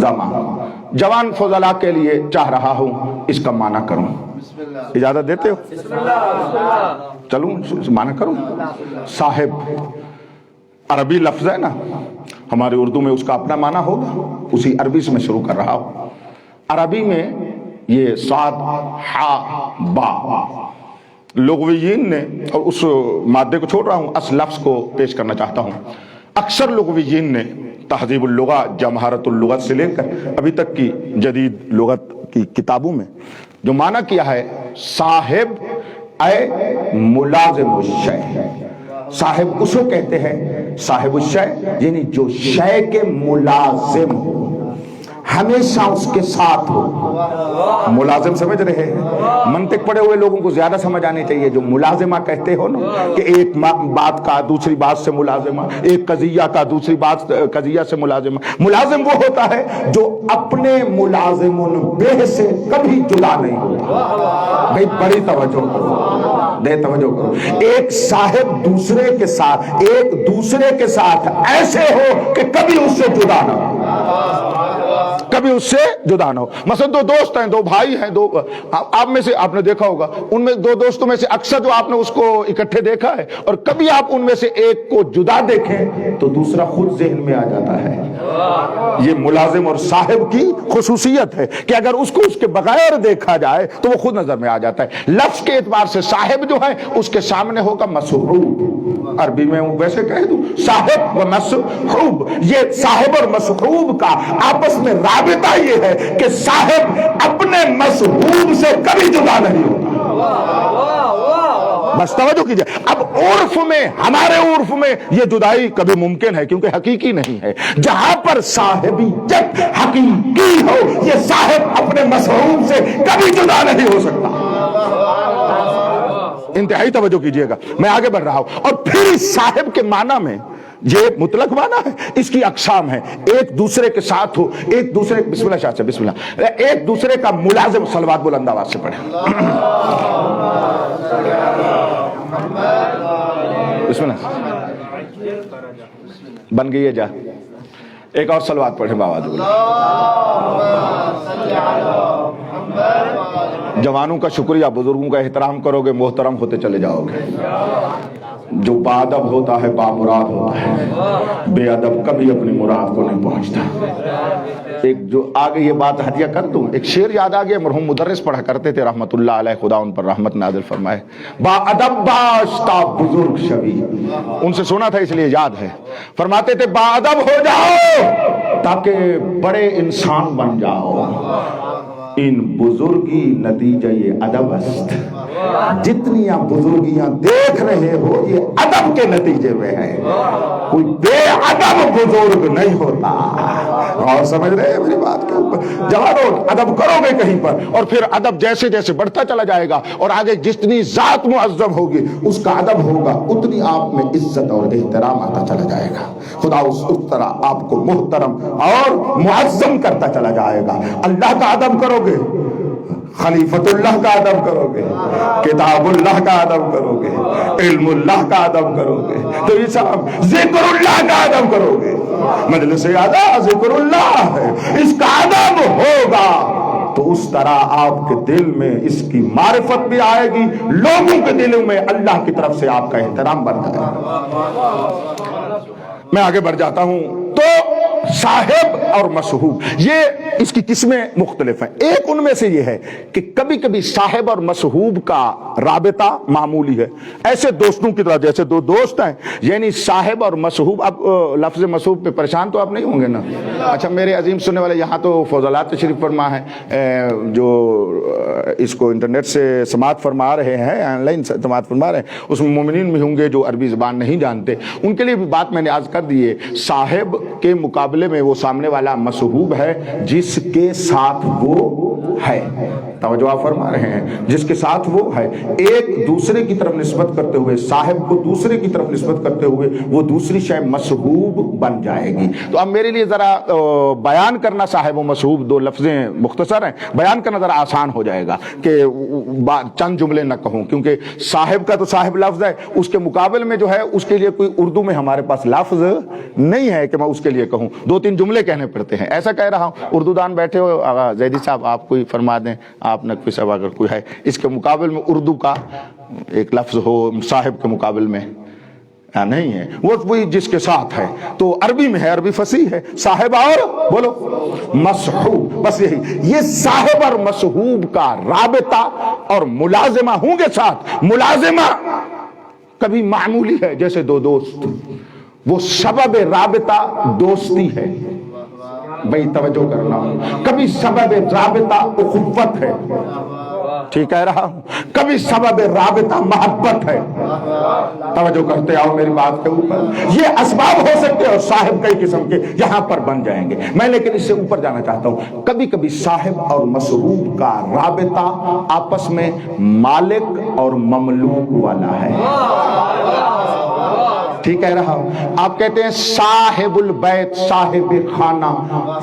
زمان، جوان فضلاء کے لیے چاہ رہا ہوں اس کا معنی کروں، اجازت دیتے ہو؟ چلوں معنی کروں؟ صاحب عربی لفظ ہے نا، ہمارے اردو میں اس کا اپنا معنی ہوگا، اسی عربی سے میں شروع کر رہا ہوں۔ عربی میں یہ صاد ہا با، لغویین نے، اور اس مادے کو چھوڑ رہا ہوں، اس لفظ کو پیش کرنا چاہتا ہوں۔ اکثر لغویین نے تہذیب اللغہ، جمہرت اللغت سے لے کر ابھی تک کی جدید لغت کی کتابوں میں جو معنی کیا ہے، صاحب اے ملازم الشیء، صاحب اس کو کہتے ہیں صاحب الشیء، یعنی جو شے کے ملازم ہو، ہمیشہ اس کے ساتھ ہو۔ ملازم سمجھ رہے ہیں؟ منطق پڑھے ہوئے لوگوں کو زیادہ سمجھ آنی چاہیے۔ جو ملازمہ کہتے ہو نا کہ ایک بات کا دوسری بات سے ملازمہ، ایک قضیہ کا دوسری بات قضیہ سے ملازمہ۔ ملازم وہ ہوتا ہے جو اپنے ملازم بہ سے کبھی جدا نہیں ہوتا۔ بھئی بڑی توجہ کرو، بے توجہ کرو۔ ایک صاحب دوسرے کے ساتھ، ایک دوسرے کے ساتھ ایسے ہو کہ کبھی اس سے جدا نہ ہو۔ کبھی اس سے جدا نہ ہو. مثلا دو دوست ہیں, دو بھائی ہیں, دو آپ میں سے آپ نے دیکھا ہوگا ان میں دو دوستوں میں سے اکثر جو آپ نے اس کو اکٹھے دیکھا ہے, اور کبھی آپ ان میں سے ایک کو جدا دیکھیں تو دوسرا خود ذہن میں آ جاتا ہے. یہ ملازم اور صاحب کی خصوصیت ہے کہ اگر اس کو اس کے بغیر دیکھا جائے تو وہ خود نظر میں آ جاتا ہے. لفظ کے اعتبار سے صاحب جو ہے اس کے سامنے ہوگا مصحوب, عربی میں ویسے کہہ دوں صاحب و مصحوب. یہ صاحب اور مصحوب کا آپس میں رابطہ یہ ہے کہ صاحب اپنے مصحوب سے کبھی جدا نہیں ہوتا. بس توجہ کیجئے. اب عرف میں, ہمارے عرف میں یہ جدائی کبھی ممکن ہے کیونکہ حقیقی نہیں ہے. جہاں پر صاحبیت حقیقی ہو, یہ صاحب اپنے مصحوب سے کبھی جدا نہیں ہو سکتا. انتہائی توجہ کیجئے گا, میں آگے بڑھ رہا ہوں. اور پھر صاحب کے معنی میں یہ مطلق معنی ہے, اس کی اقسام ہیں. ایک دوسرے کے ساتھ ہو, ایک دوسرے, بسم اللہ شاہ سے بسم اللہ, ایک دوسرے کا ملازم. صلوات بلند آواز سے پڑھیں. بسم اللہ. بن گئی ہے جا. ایک اور صلوات پڑھیں بابا. جوانوں کا شکریہ, بزرگوں کا احترام کرو گے, محترم ہوتے چلے جاؤ گے. جو بادب ہوتا ہے بامراد ہوتا ہے, بے ادب کبھی اپنی مراد کو نہیں پہنچتا. ایک جو آگے یہ بات ہدیہ کر دوں, ایک شعر یاد آ گیا, مرحوم مدرس پڑھا کرتے تھے رحمت اللہ علیہ, خدا ان پر رحمت نازل فرمائے. با ادب باش تا بزرگ شوی, ان سے سنا تھا اس لیے یاد ہے. فرماتے تھے با ادب ہو جاؤ تاکہ بڑے انسان بن جاؤ. ان بزرگی نتیجہ یہ ادب است. جتنی آپ بزرگیاں دیکھ رہے ہو یہ ادب کے نتیجے میں ہے. کوئی بے ادب بزرگ نہیں ہوتا. اور سمجھ رہے ہیں میری بات کے اوپر؟ جوانوں ادب کرو گے کہیں پر, اور پھر ادب جیسے جیسے بڑھتا چلا جائے گا, اور آگے جتنی ذات معظم ہوگی اس کا ادب ہوگا, اتنی آپ میں عزت اور احترام آتا چلا جائے گا. خدا اس طرح آپ کو محترم اور معظم کرتا چلا جائے گا. اللہ کا ادب کرو گے, خلیفت اللہ کا ادب کرو گے, کتاب اللہ کا ادب کرو گے, علم اللہ کا ادب کرو گے, تو یہ سب ذکر اللہ کا ادب کرو گے. مجلس اعلیٰ ذکر اللہ ہے, اس کا ادب ہوگا تو اس طرح آپ کے دل میں اس کی معرفت بھی آئے گی, لوگوں کے دلوں میں اللہ کی طرف سے آپ کا احترام بڑھ جائے گا. میں آگے بڑھ جاتا ہوں. تو صاحب اور مصحوب یہ اس کی قسمیں مختلف ہیں. ایک ان میں سے یہ ہے کہ کبھی کبھی صاحب اور مصحوب کا رابطہ معمولی ہے, ایسے دوستوں کی طرح جیسے دو دوست ہیں, یعنی صاحب اور مصحوب. اب لفظ مصحوب پہ پریشان تو آپ نہیں ہوں گے نا؟ اچھا میرے عظیم سننے والے, یہاں تو فضلات تشریف فرما ہے جو اس کو انٹرنیٹ سے سماعت فرما رہے ہیں, آن لائن سماعت فرما رہے ہیں, اس میں مومنین بھی ہوں گے جو عربی زبان نہیں جانتے, ان کے لیے بھی بات میں نے عرض کر دی ہے. صاحب کے مقابلے میں وہ سامنے والا مصحوب ہے جس کے ساتھ وہ ہے. توجہ آپ فرما رہے ہیں, جس کے ساتھ وہ ہے. ایک دوسرے کی طرف نسبت کرتے ہوئے, صاحب کو دوسرے کی طرف نسبت کرتے ہوئے وہ دوسری شے مصحوب بن جائے گی. تو اب میرے لیے ذرا بیان کرنا صاحب و مصحوب, دو لفظیں مختصر ہیں, بیان کرنا ذرا آسان ہو جائے گا کہ چند جملے نہ کہوں, کیونکہ صاحب کا تو صاحب لفظ ہے, اس کے مقابل میں جو ہے اس کے لیے کوئی اردو میں ہمارے پاس لفظ نہیں ہے کہ میں اس کے لیے کہوں, دو تین جملے کہنے پڑتے ہیں. ایسا کہہ رہا ہوں, اردو دان بیٹھے ہو, آغا زیدی صاحب آپ کوئی فرما دیں, آپ نقوی صاحب اگر کوئی ہے, اس کے مقابل میں اردو کا ایک لفظ ہو صاحب کے مقابل میں نہیں ہے, وہ وہی جس کے ساتھ ہے. تو عربی میں ہے, عربی فصیح ہے, صاحب اور بولو مصحوب, بس یہی. یہ صاحب اور مصحوب کا رابطہ اور ملازمہ ہوں گے ساتھ. ملازمہ کبھی معمولی ہے جیسے دو دوست, وہ سبب رابطہ دوستی ہے. بھئی توجہ کرنا, کبھی سبب رابطہ اخوت ہے, ٹھیک کہہ رہا ہوں, کبھی سبب رابطہ محبت ہے. توجہ کرتے آؤ میری بات کے اوپر. یہ اسباب ہو سکتے ہیں اور صاحب کئی قسم کے یہاں پر بن جائیں گے. میں لیکن اس سے اوپر جانا چاہتا ہوں. کبھی کبھی صاحب اور مصحوب کا رابطہ آپس میں مالک اور مملوک والا ہے. ٹھیک کہہ رہا ہوں. آپ کہتے ہیں صاحب البیت، صاحب خانہ.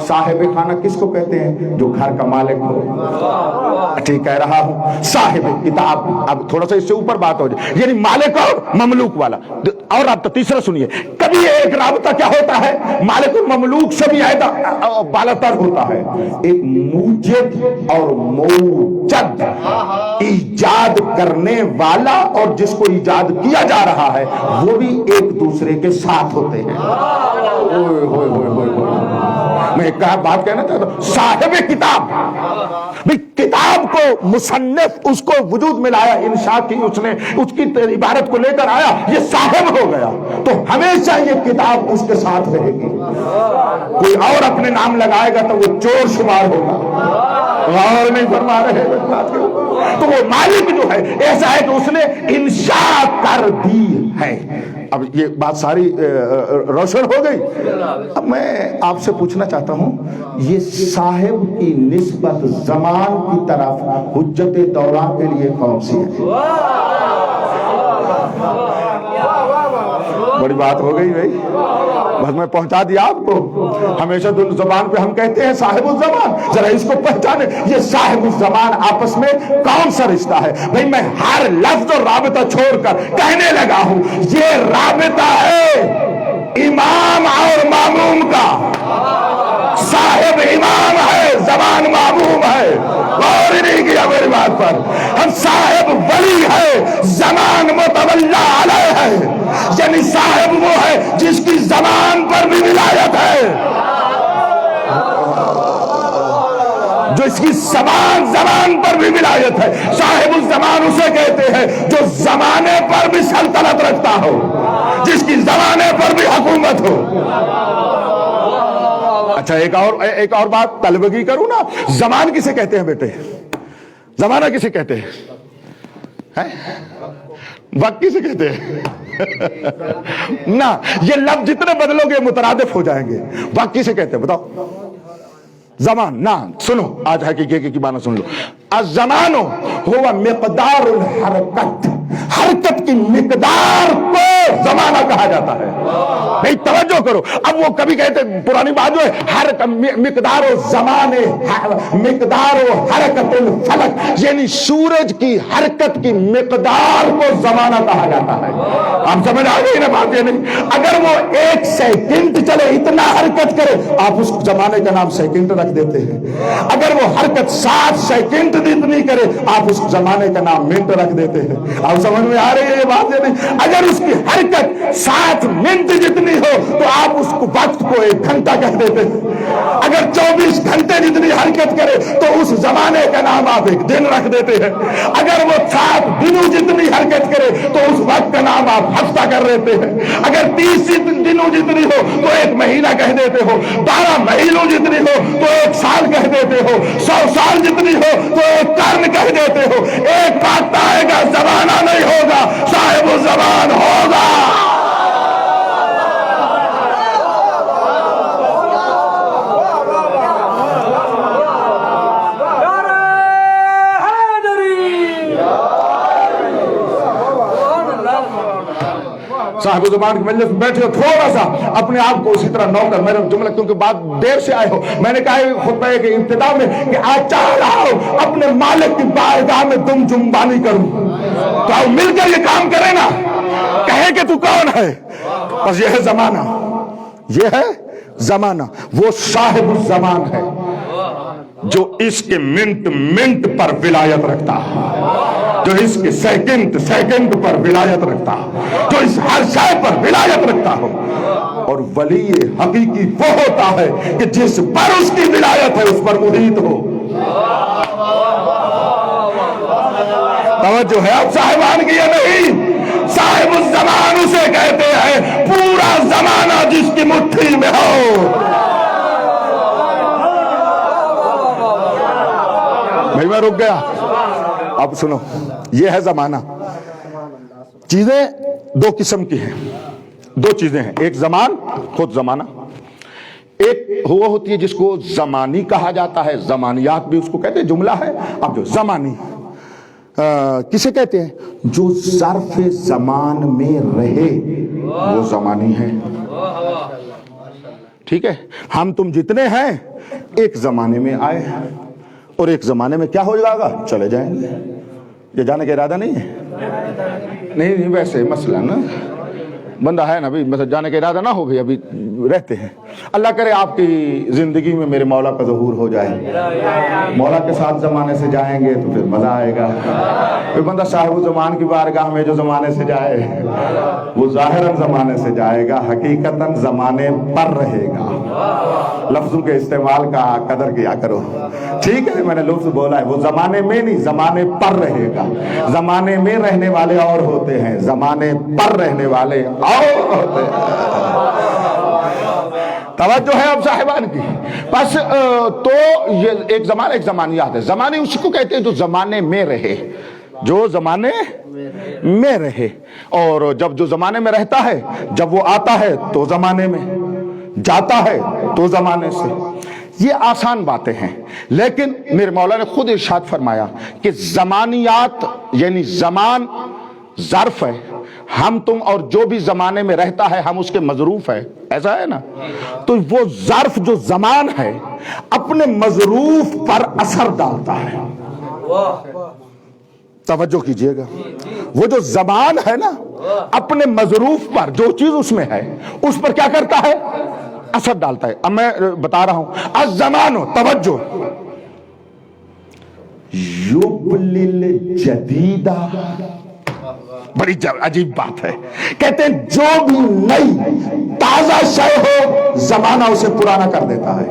صاحب خانہ کس کو کہتے ہیں؟ جو گھر کا مالک ہو. ٹھیک کہہ رہا ہوں. صاحب کتاب، اب تھوڑا سا اس سے اوپر بات ہو جائے، یعنی مالک اور مملوک والا. اور اب تو تیسرا سنیے، کبھی ایک رابطہ کیا ہوتا ہے مالک اور مملوک سے بھی بالاتر ہوتا ہے. ایک موجد اور موجد، ایجاد کرنے والا اور جس کو ایجاد کیا جا رہا ہے وہ بھی ایک دوسرے کے ساتھ ہوتے ہیں. میں ایک بات کہنا چاہتا ہوں، صاحب کتاب، کتاب کو مصنف اس کو وجود میں لایا، انشاء کی اس نے اس کی عبارت کو لے کر آیا، یہ صاحب ہو گیا تو ہمیشہ یہ کتاب اس کے ساتھ رہے گی. کوئی اور اپنے نام لگائے گا تو وہ چور شمار ہوگا. غور نہیں فرما رہے تو وہ مالک جو ہے ایسا ہے کہ اس نے انشاء کر دی ہے. اب یہ بات ساری روشن ہو گئی. اب میں آپ سے پوچھنا چاہتا ہوں، یہ صاحب کی نسبت زمان کی طرف حجت دوران کے لیے کون سی ہے؟ بڑی بات ہو گئی بھائی، بس میں پہنچا دیا آپ کو. ہمیشہ زبان پہ ہم کہتے ہیں صاحب الزمان، ذرا اس کو پہچانے. یہ صاحب الزمان آپس میں کون سا رشتہ ہے؟ بھائی میں ہر لفظ اور رابطہ چھوڑ کر کہنے لگا ہوں یہ رابطہ ہے امام اور ماموم کا. صاحب امام ہے، زبان معموم ہے. غور ہی نہیں کیا میری بات پر. ہم صاحب ولی ہے، زمان متولا علیہ ہے. یعنی صاحب وہ ہے جس کی زبان پر بھی ولایت ہے، جو اس کی زبان پر بھی ولایت ہے. صاحب الزمان اسے کہتے ہیں جو زمانے پر بھی سلطنت رکھتا ہو، جس کی زمانے پر بھی حکومت ہو. اچھا ایک اور بات طلبگی کروں نا. زمان کسے کہتے ہیں بیٹے؟ زمانہ کسے کہتے ہیں؟ وقت کسے کہتے ہیں؟ نہ یہ لفظ جتنے بدلو گے مترادف ہو جائیں گے. وقت کسے کہتے ہیں بتاؤ؟ زمان. نہ سنو، آج حقیقی کی معنی سن لو. الزمان ہوا مقدار الحرکت، حرکت کی مقدار کو زمانہ کہا جاتا ہے. نہیں توجہ کرو. اب وہ کبھی کہتے پرانی بات جو ہے ہر مقدار و زمانے، مقدار و حرکت الفلک، یعنی سورج کی حرکت کی مقدار کو زمانہ کہا جاتا ہے. آپ سمجھ آ گئی نا بات؟ یہ نہیں اگر وہ 1 سیکنڈ چلے اتنا حرکت کرے آپ اس زمانے کا نام سیکنڈ رکھ دیتے ہیں. اگر وہ حرکت 7 سیکنڈ جتنی کرے آپ اس زمانے کا نام منٹ رکھ دیتے ہیں. آپ سمجھ میں آ رہی ہے یہ بات؟ یہ نہیں اگر اس کی حرکت 7 منٹ جتنی ہو تو آپ اس کو وقت کو 1 گھنٹہ کہہ دیتے ہیں. اگر 24 گھنٹے جتنی حرکت کرے تو اس زمانے کا نام آپ 1 دن رکھ دیتے ہیں. اگر وہ 7 دنوں جتنی حرکت کرے تو اس وقت کا نام آپ ہفتہ کر دیتے ہیں. اگر 30 دنوں جتنی ہو تو 1 مہینہ کہہ دیتے ہو. 12 مہینوں جتنی ہو تو 1 سال کہہ دیتے ہو. 100 سال جتنی ہو تو 1 قرن کہہ دیتے ہو. ایک وقت آئے گا زمانہ نہیں ہوگا، صاحب الزمان ہوگا. صاحب زبان کی مجلس میں بیٹھے ہو، تھوڑا سا اپنے آپ کو اسی طرح نوکر، میرا جملہ کیونکہ بات دیر سے آئے ہو، میں نے کہا خطبہ کے ابتدا میں کہ آج چاہ رہا ہوں اپنے مالک کی بارگاہ میں دم جنبانی کروں. تو آؤ مل کر یہ کام کریں نا، کہے کہ تو کون ہے. بس یہ ہے زمانہ، یہ ہے زمانہ. وہ صاحب الزمان ہے جو اس کے منٹ پر ولایت رکھتا ہے، جو اس کے سیکنڈ پر ولایت رکھتا ہو، جو اس ہر شے پر ولایت رکھتا ہو. اور ولی حقیقی وہ ہوتا ہے کہ جس پر اس کی ولایت ہے اس پر محیط ہو. توجہ ہے اب صاحبان کی؟ یہ نہیں. صاحب الزمان اسے کہتے ہیں پورا زمانہ جس کی مٹھی میں ہو. بھائی میں رک گیا، اب سنو. یہ ہے زمانہ. چیزیں 2 قسم کی ہیں، 2 چیزیں ہیں. ایک زمان، خود زمانہ. ایک وہ ہوتی ہے جس کو زمانی کہا جاتا ہے، زمانیات بھی اس کو کہتے ہیں، جملہ ہے. اب جو زمانی کسے کہتے ہیں؟ جو ظرف زمان میں رہے وہ زمانی ہے. ٹھیک ہے، ہم تم جتنے ہیں ایک زمانے میں آئے اور ایک زمانے میں کیا ہو جائے گا؟ چلے جائیں گے. یہ جانے کا ارادہ نہیں ہے؟ نہیں ویسے مسئلہ نا بندہ ہے نا مثلا جانے کا ارادہ نہ ہو بھی ابھی رہتے ہیں. اللہ کرے آپ کی زندگی میں میرے مولا کا ظہور ہو جائے. مولا کے ساتھ زمانے سے جائیں گے تو پھر مزہ آئے گا. پھر بندہ صاحب زمان کی بارگاہ میں جو زمانے سے جائے وہ ظاہراً زمانے سے جائے گا، حقیقتاً زمانے پر رہے گا. لفظوں کے استعمال کا قدر کیا کرو. ٹھیک ہے، میں نے لفظ بولا ہے، وہ زمانے میں نہیں زمانے پر رہے گا. زمانے میں رہنے والے اور ہوتے ہیں، زمانے پر رہنے والے اور ہوتے ہیں. توجہ ہے اب صاحبان کی. بس تو یہ ایک زمان ایک زمانیات ہے. زمانے اس کو کہتے ہیں جو زمانے میں رہے، جو زمانے میں رہے. اور جب جو زمانے میں رہتا ہے جب وہ آتا ہے تو زمانے میں، جاتا ہے تو زمانے سے. یہ آسان باتیں ہیں، لیکن میرے مولا نے خود ارشاد فرمایا کہ زمانیات یعنی زمان ظرف ہے. ہم تم اور جو بھی زمانے میں رہتا ہے ہم اس کے مظروف ہے. ایسا ہے نا؟ تو وہ ظرف جو زمان ہے اپنے مظروف پر اثر ڈالتا ہے. توجہ کیجئے گا، وہ جو زمان ہے نا اپنے مظروف پر جو چیز اس میں ہے اس پر کیا کرتا ہے؟ اثر ڈالتا ہے. اب میں بتا رہا ہوں الزمان، توجہ، یبلل جدیدہ. بڑی عجیب بات ہے. کہتے ہیں جو بھی نئی تازہ شے ہو زمانہ اسے پرانا کر دیتا ہے.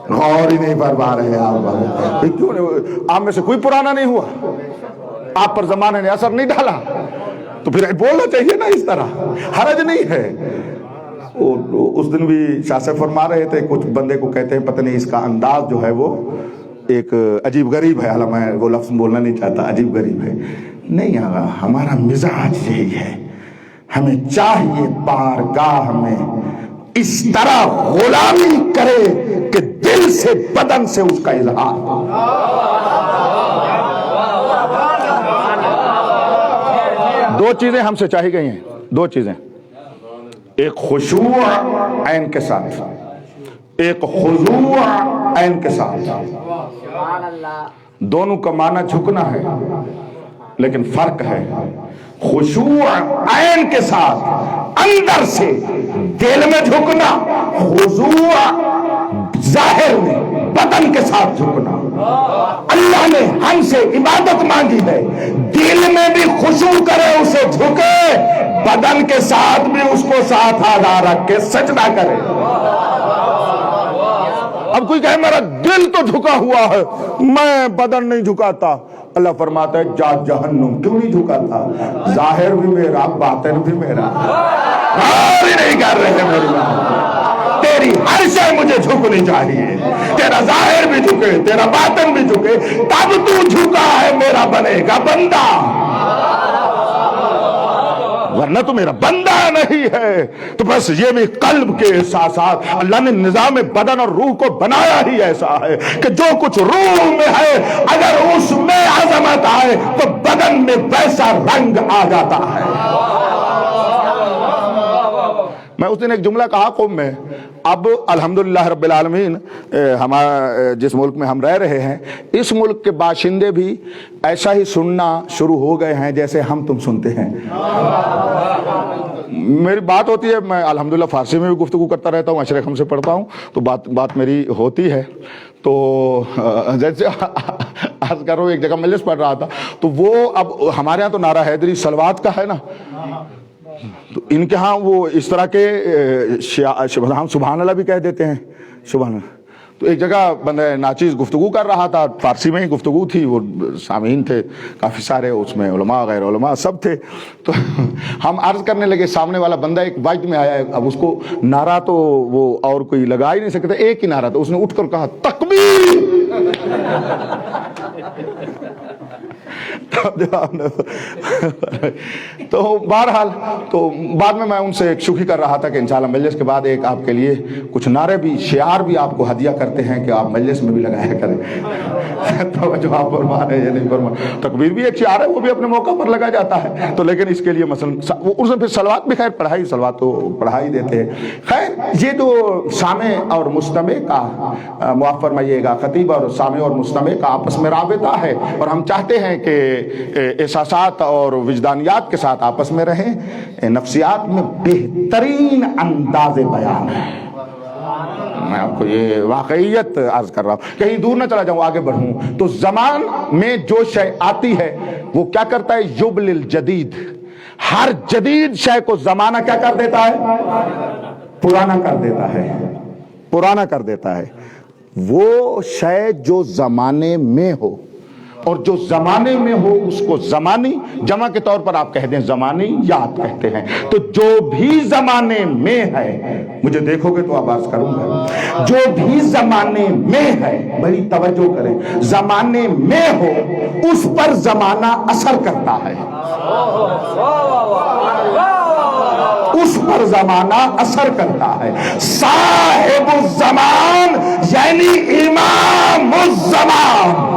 غور ہی نہیں فرما رہے آپ. کیوں آپ میں سے کوئی پرانا نہیں ہوا؟ آپ پر زمانے نے اثر نہیں ڈالا تو پھر بولنا چاہیے نا اس طرح. حرج نہیں ہے. اس دن بھی شاہ سے فرما رہے تھے، کچھ بندے کو کہتے ہیں پتہ نہیں اس کا انداز جو ہے وہ ایک عجیب غریب ہے. حالانکہ میں وہ لفظ بولنا نہیں چاہتا، عجیب غریب ہے. نہیں آگا، ہمارا مزاج یہی ہے. ہمیں چاہیے بارگاہ میں اس طرح غلامی کرے کہ دل سے بدن سے اس کا اظہار ہو. دو چیزیں ہم سے چاہی گئی ہیں، دو چیزیں. ایک خشوع عین کے ساتھ، ایک خضوع عین کے ساتھ. دونوں کا معنی جھکنا ہے لیکن فرق ہے. خشوع عین کے ساتھ اندر سے دل میں جھکنا، خضوع ظاہر میں بدن کے ساتھ جھکنا. اللہ نے ہم سے عبادت مانگی ہے، دل میں بھی خشوع کرے اسے جھکے، بدن کے ساتھ بھی اس کو ساتھ آدھا رکھ کے سجدہ کرے. اب کوئی کہے میرا دل تو جھکا ہوا ہے میں بدن نہیں جھکاتا. اللہ فرماتا ہے جا جہنم. کیوں نہیں جھکاتا؟ ظاہر بھی میرا باطن بھی میرا. غور ہی نہیں کر رہے میری بات. تیری ہر شے مجھے جھکنی چاہیے. تیرا ظاہر بھی جھکے، تیرا باطن بھی جھکے، تب تو جھکا ہے میرا بنے گا بندہ، ورنہ تو میرا بندہ نہیں ہے. تو بس یہ بھی قلب کے احساسات. اللہ نے نظام بدن اور روح کو بنایا ہی ایسا ہے کہ جو کچھ روح میں ہے اگر اس میں عظمت آئے تو بدن میں ویسا رنگ آ جاتا ہے. میں اس دن ایک جملہ کہا قوم میں. اب الحمدللہ رب العالمین ہمارا جس ملک میں ہم رہ رہے ہیں اس ملک کے باشندے بھی ایسا ہی سننا شروع ہو گئے ہیں جیسے ہم تم سنتے ہیں. میری بات ہوتی ہے، میں الحمدللہ فارسی میں بھی گفتگو کرتا رہتا ہوں، اشرف ہم سے پڑھتا ہوں تو بات میری ہوتی ہے. تو جیسے عرض کرو ایک جگہ مجلس پڑھ رہا تھا تو وہ اب ہمارے ہاں تو نعرہ حیدری صلوات کا ہے نا، تو ان کے ہاں وہ اس طرح کے ہم سبحان اللہ بھی کہہ دیتے ہیں، سبحان اللہ. تو ایک جگہ بندہ ناچیز گفتگو کر رہا تھا، فارسی میں ہی گفتگو تھی، وہ سامعین تھے کافی سارے، اس میں علماء غیر علماء سب تھے. تو ہم عرض کرنے لگے، سامنے والا بندہ ایک وقت میں آیا. اب اس کو نعرہ تو وہ اور کوئی لگا ہی نہیں سکتا، ایک ہی نعرہ تھا. اس نے اٹھ کر کہا تکبیر. تو بہرحال تو بعد میں انسے ایک شوخی کر رہا تھا کہ انشاءاللہ مجلس کے بعد ایک آپ کے لیے کچھ نعرے بھی شعار بھی آپ کو ہدیہ کرتے ہیں کہ آپ مجلس میں بھی لگایا کریں۔ توجہ آپ فرما رہے ہیں یا نہیں فرما؟ تکبیر بھی ایک شعار ہے، وہ بھی اپنے موقع پر لگا جاتا ہے، تو لیکن اس کے لیے مثلا اس میں پھر صلوات بھی خیر پڑھائی، صلوات تو پڑھا ہی دیتے ہیں۔ خیر یہ جو سامع اور مستمع کا معاف فرمائیے گا، خطیب اور سامع اور مستمع کا آپس میں رابطہ ہے، اور ہم چاہتے ہیں کہ احساسات اور وجدانیات کے ساتھ آپس میں رہیں۔ نفسیات میں بہترین انداز بیان ہے، میں آپ کو یہ واقعیت عرض کر رہا ہوں، کہیں دور نہ چلا جاؤں، آگے بڑھوں تو زمان میں جو شے آتی ہے وہ کیا کرتا ہے؟ یبل الجدید، ہر جدید شے کو زمانہ کیا کر دیتا ہے؟ پرانا کر دیتا ہے، پرانا کر دیتا ہے۔ وہ شے جو زمانے میں ہو اور جو زمانے میں ہو اس کو زمانی، جمع کے طور پر آپ کہہ دیں زمانی یاد کہتے ہیں۔ تو جو بھی زمانے میں ہے، مجھے دیکھو گے تو آپ عرض کروں گا، جو بھی زمانے میں ہے، بڑی توجہ کریں، زمانے میں ہو اس پر زمانہ اثر کرتا ہے، اس پر زمانہ اثر کرتا ہے۔ صاحب الزمان یعنی امام الزمان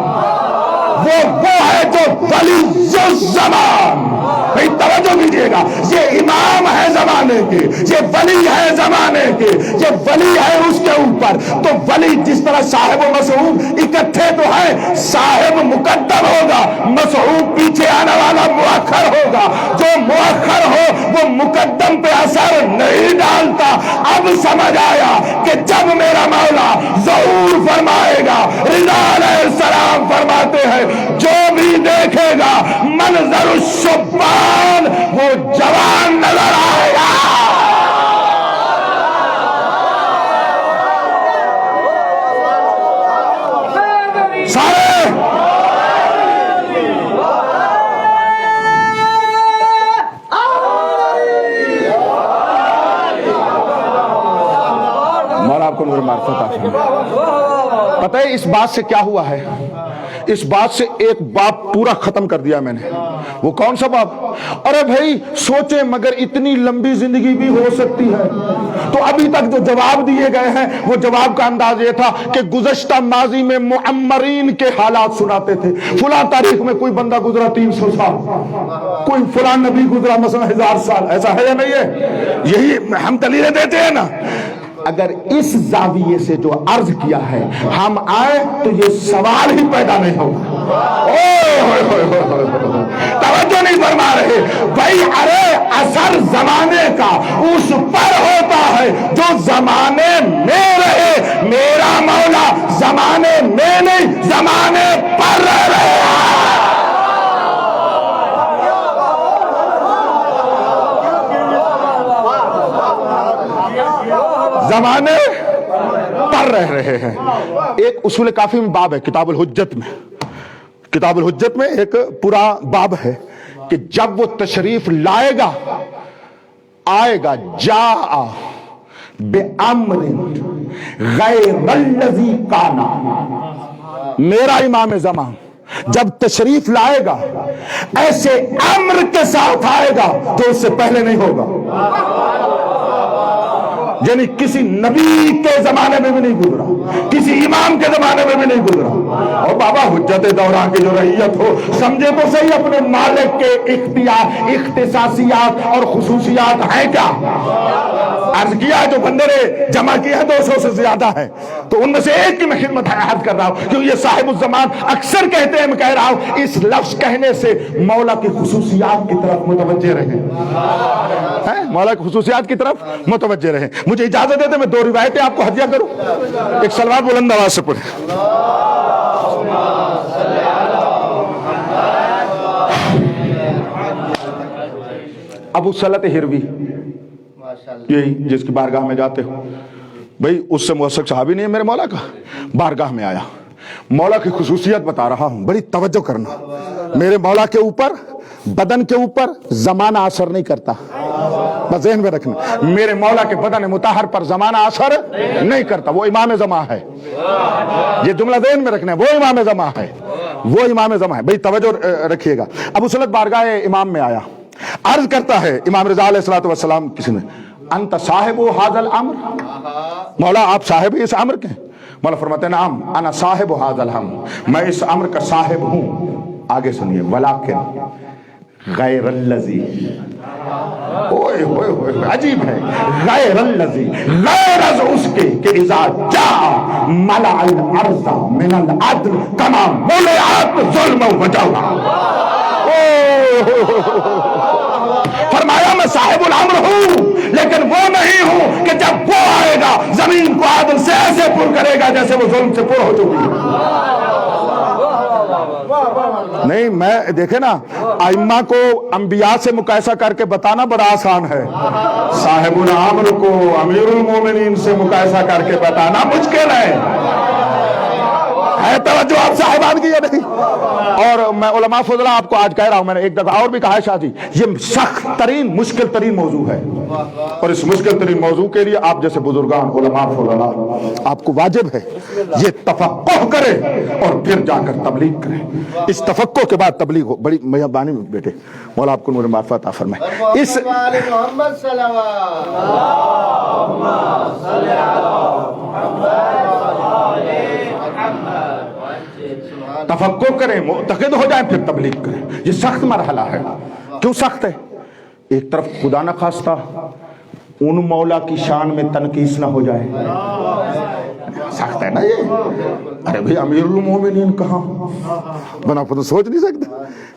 وہ ہے جو ولی الزمان۔ بھئی توجہ کیجئے گا، یہ امام ہے زمانے کے، یہ ولی ہے زمانے کے، یہ ولی ہے اس کے اوپر۔ تو ولی جس طرح صاحب و مسعود اکٹھے تو ہے، صاحب مقدم ہوگا، مسعود پیچھے آنے والا مؤخر ہوگا، جو مؤخر ہو وہ مقدم پہ اثر نہیں ڈالتا۔ اب سمجھ آیا کہ جب میرا مولا ظہور فرمائے گا، رضا علیہ السلام فرماتے ہیں جو بھی دیکھے گا منظر الشبان وہ جوان نظر آئے گا۔ سارے مولا آپ کو نور معرفت عطا فرمائے۔ پتہ ہے اس بات سے کیا ہوا ہے؟ اس بات سے ایک باب پورا ختم کر دیا میں نے۔ وہ کون سا باب؟ ارے بھائی سوچیں مگر اتنی لمبی زندگی بھی ہو سکتی ہے۔ تو ابھی تک جو جواب دیے گئے ہیں وہ جواب کا انداز یہ تھا کہ گزشتہ ماضی میں معمرین کے حالات سناتے تھے، فلاں تاریخ میں کوئی بندہ گزرا 300 سال، کوئی فلاں نبی گزرا مثلا 1000 سال، ایسا ہے یا نہیں ہے؟ یہی ہم دلیلیں دیتے ہیں نا۔ اگر اس زاویے سے جو عرض کیا ہے ہم آئے تو یہ سوال ہی پیدا نہیں ہوگا۔ توجہ نہیں فرما رہے بھائی، ارے اثر زمانے کا اس پر ہوتا ہے جو زمانے میں رہے۔ میرا مولا زمانے میں نہیں زمانے پر رہ رہے ہیں۔ زمانے پر رہ رہے ہیں۔ ایک اصول کافی میں باب ہے کتاب الحجت میں، کتاب الحجت میں ایک پورا باب ہے کہ جب وہ تشریف لائے گا، آئے گا، جاء بِأَمْرٍ غَيْرَ الَّذِي كَانَ، میرا امام زمان جب تشریف لائے گا ایسے امر کے ساتھ آئے گا تو اس سے پہلے نہیں ہوگا۔ یعنی کسی نبی کے زمانے میں بھی نہیں گزرا، کسی امام کے زمانے میں بھی نہیں گزرا۔ اور بابا حجت دوران کی جو رعیت ہو، سمجھے تو صحیح اپنے مالک کے اختیار، اختصاصیات اور خصوصیات ہیں کیا؟ عرض کیا جو بندے نے جمع کیا ہے 200 سے زیادہ ہے، تو ان میں سے ایک کی میں خدمت عرض کر رہا ہوں، کیوں یہ صاحب الزمان اکثر کہتے ہیں، میں کہہ رہا ہوں اس لفظ کہنے سے مولا کی خصوصیات کی طرف متوجہ رہیں، مولا کی خصوصیات کی طرف متوجہ رہیں۔ مجھے اجازت دیتے میں 2 روایتیں آپ کو ہدیہ کروں، ایک صلوات بلند آواز سے پڑھیں۔ ابو صلت ہروی، یہی جس کی بارگاہ میں جاتے ہو، بھئی اس سے موثق صحابی نہیں ہے میرے مولا کا، بارگاہ میں آیا، مولا کی خصوصیت بتا رہا ہوں، بڑی توجہ کرنا۔ میرے مولا کے اوپر، بدن کے اوپر زمانہ اثر نہیں کرتا، بس ذہن میں رکھنا، میرے مولا کے بدن مطہر پر زمانہ اثر نہیں کرتا، وہ امام زمان ہے، یہ جملہ ذہن میں رکھنا ہے، وہ امام زمان ہے۔ وہ امام زمان ہے. بھئی توجہ رکھیے گا. ابو سلط بارگاہ امام میں آیا, عرض کرتا ہے امام رضا علیہ الصلوۃ والسلام کسی نے, انت صاحب ھذا الامر, مولا آپ صاحب اس امر کے؟ مولا فرماتے ہیں نعم انا صاحب ھذا الامر, میں اس امر کا صاحب ہوں. آگے سنیے, ولیکن غیر الذی, اوئے ہوئے ہوئے عجیب ہے, غیر الذی, غیر از اس کے کہ اذا جاء ملع الارض من العدل کما ملعت ظلم و جور. فرمایا میں صاحب الامر ہوں لیکن وہ نہیں ہوں کہ جب وہ آئے گا زمین کو عدل سے ایسے پر کرے گا جیسے وہ ظلم سے پر ہو چکی ہے. نہیں, میں دیکھیں نا, ائمہ کو انبیاء سے مقایسہ کر کے بتانا بڑا آسان ہے, صاحب الامر کو امیر المومنین سے مقایسہ کر کے بتانا مشکل ہے. توجہ آپ صاحبان کی یا نہیں؟ اور میں علماء فضلہ آپ کو آج کہہ رہا ہوں, میں نے ایک دفعہ اور بھی کہا ہے شاہ جی, یہ سخت ترین مشکل ترین موضوع ہے, اور اس مشکل ترین موضوع کے لیے آپ جیسے بزرگان علماء فضلہ آپ کو واجب ہے یہ تفقہ کرے اور پھر جا کر تبلیغ کرے. اس تفقہ کے بعد تبلیغ ہو. بڑی مہربانی بیٹے, مولا آپ کو نور معرفت عطا فرمائے. اس تفقہ کریں, معتقد ہو جائیں, پھر تبلیغ کریں. یہ سخت مرحلہ ہے. کیوں سخت ہے؟ ایک طرف خدا نہ خواستہ ان مولا کی شان میں تنقیص نہ ہو جائے, سخت ہے نا یہ. ارے بھئی امیر المومنین کہاں, بنا تو سوچ نہیں سکتے.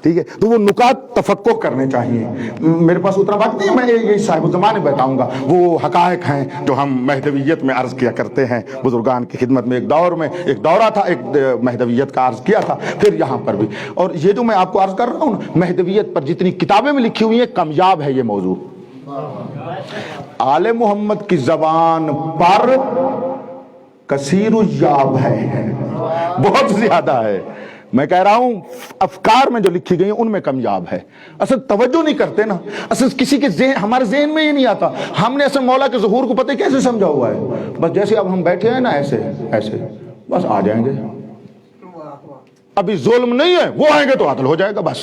ٹھیک ہے, تو وہ نکات تفقہ کرنے چاہیے. میرے پاس اتنا وقت نہیں, میں یہ صاحب الزمان بتاؤں گا. وہ حقائق ہیں جو ہم مہدویت میں عرض کیا کرتے ہیں بزرگان کی خدمت میں. ایک دور میں ایک دورہ تھا, ایک مہدویت کا عرض کیا تھا, پھر یہاں پر بھی. اور یہ جو میں آپ کو عرض کر رہا ہوں, مہدویت پر جتنی کتابیں میں لکھی ہوئی ہیں کامیاب ہے یہ موضوع. آل محمد کی زبان پر کثیر یاب ہے, بہت زیادہ ہے. میں کہہ رہا ہوں افکار میں جو لکھی گئی ہیں ان میں کامیاب ہے. اصل توجہ نہیں کرتے نا, اصل کسی کے ذہن, ہمارے ذہن میں یہ نہیں آتا. ہم نے اصل مولا کے ظہور کو پتہ کیسے سمجھا ہوا ہے, بس جیسے اب ہم بیٹھے ہیں نا ایسے ایسے بس آ جائیں گے. ابھی ظلم نہیں ہے, وہ آئیں گے تو عدل ہو جائے گا بس.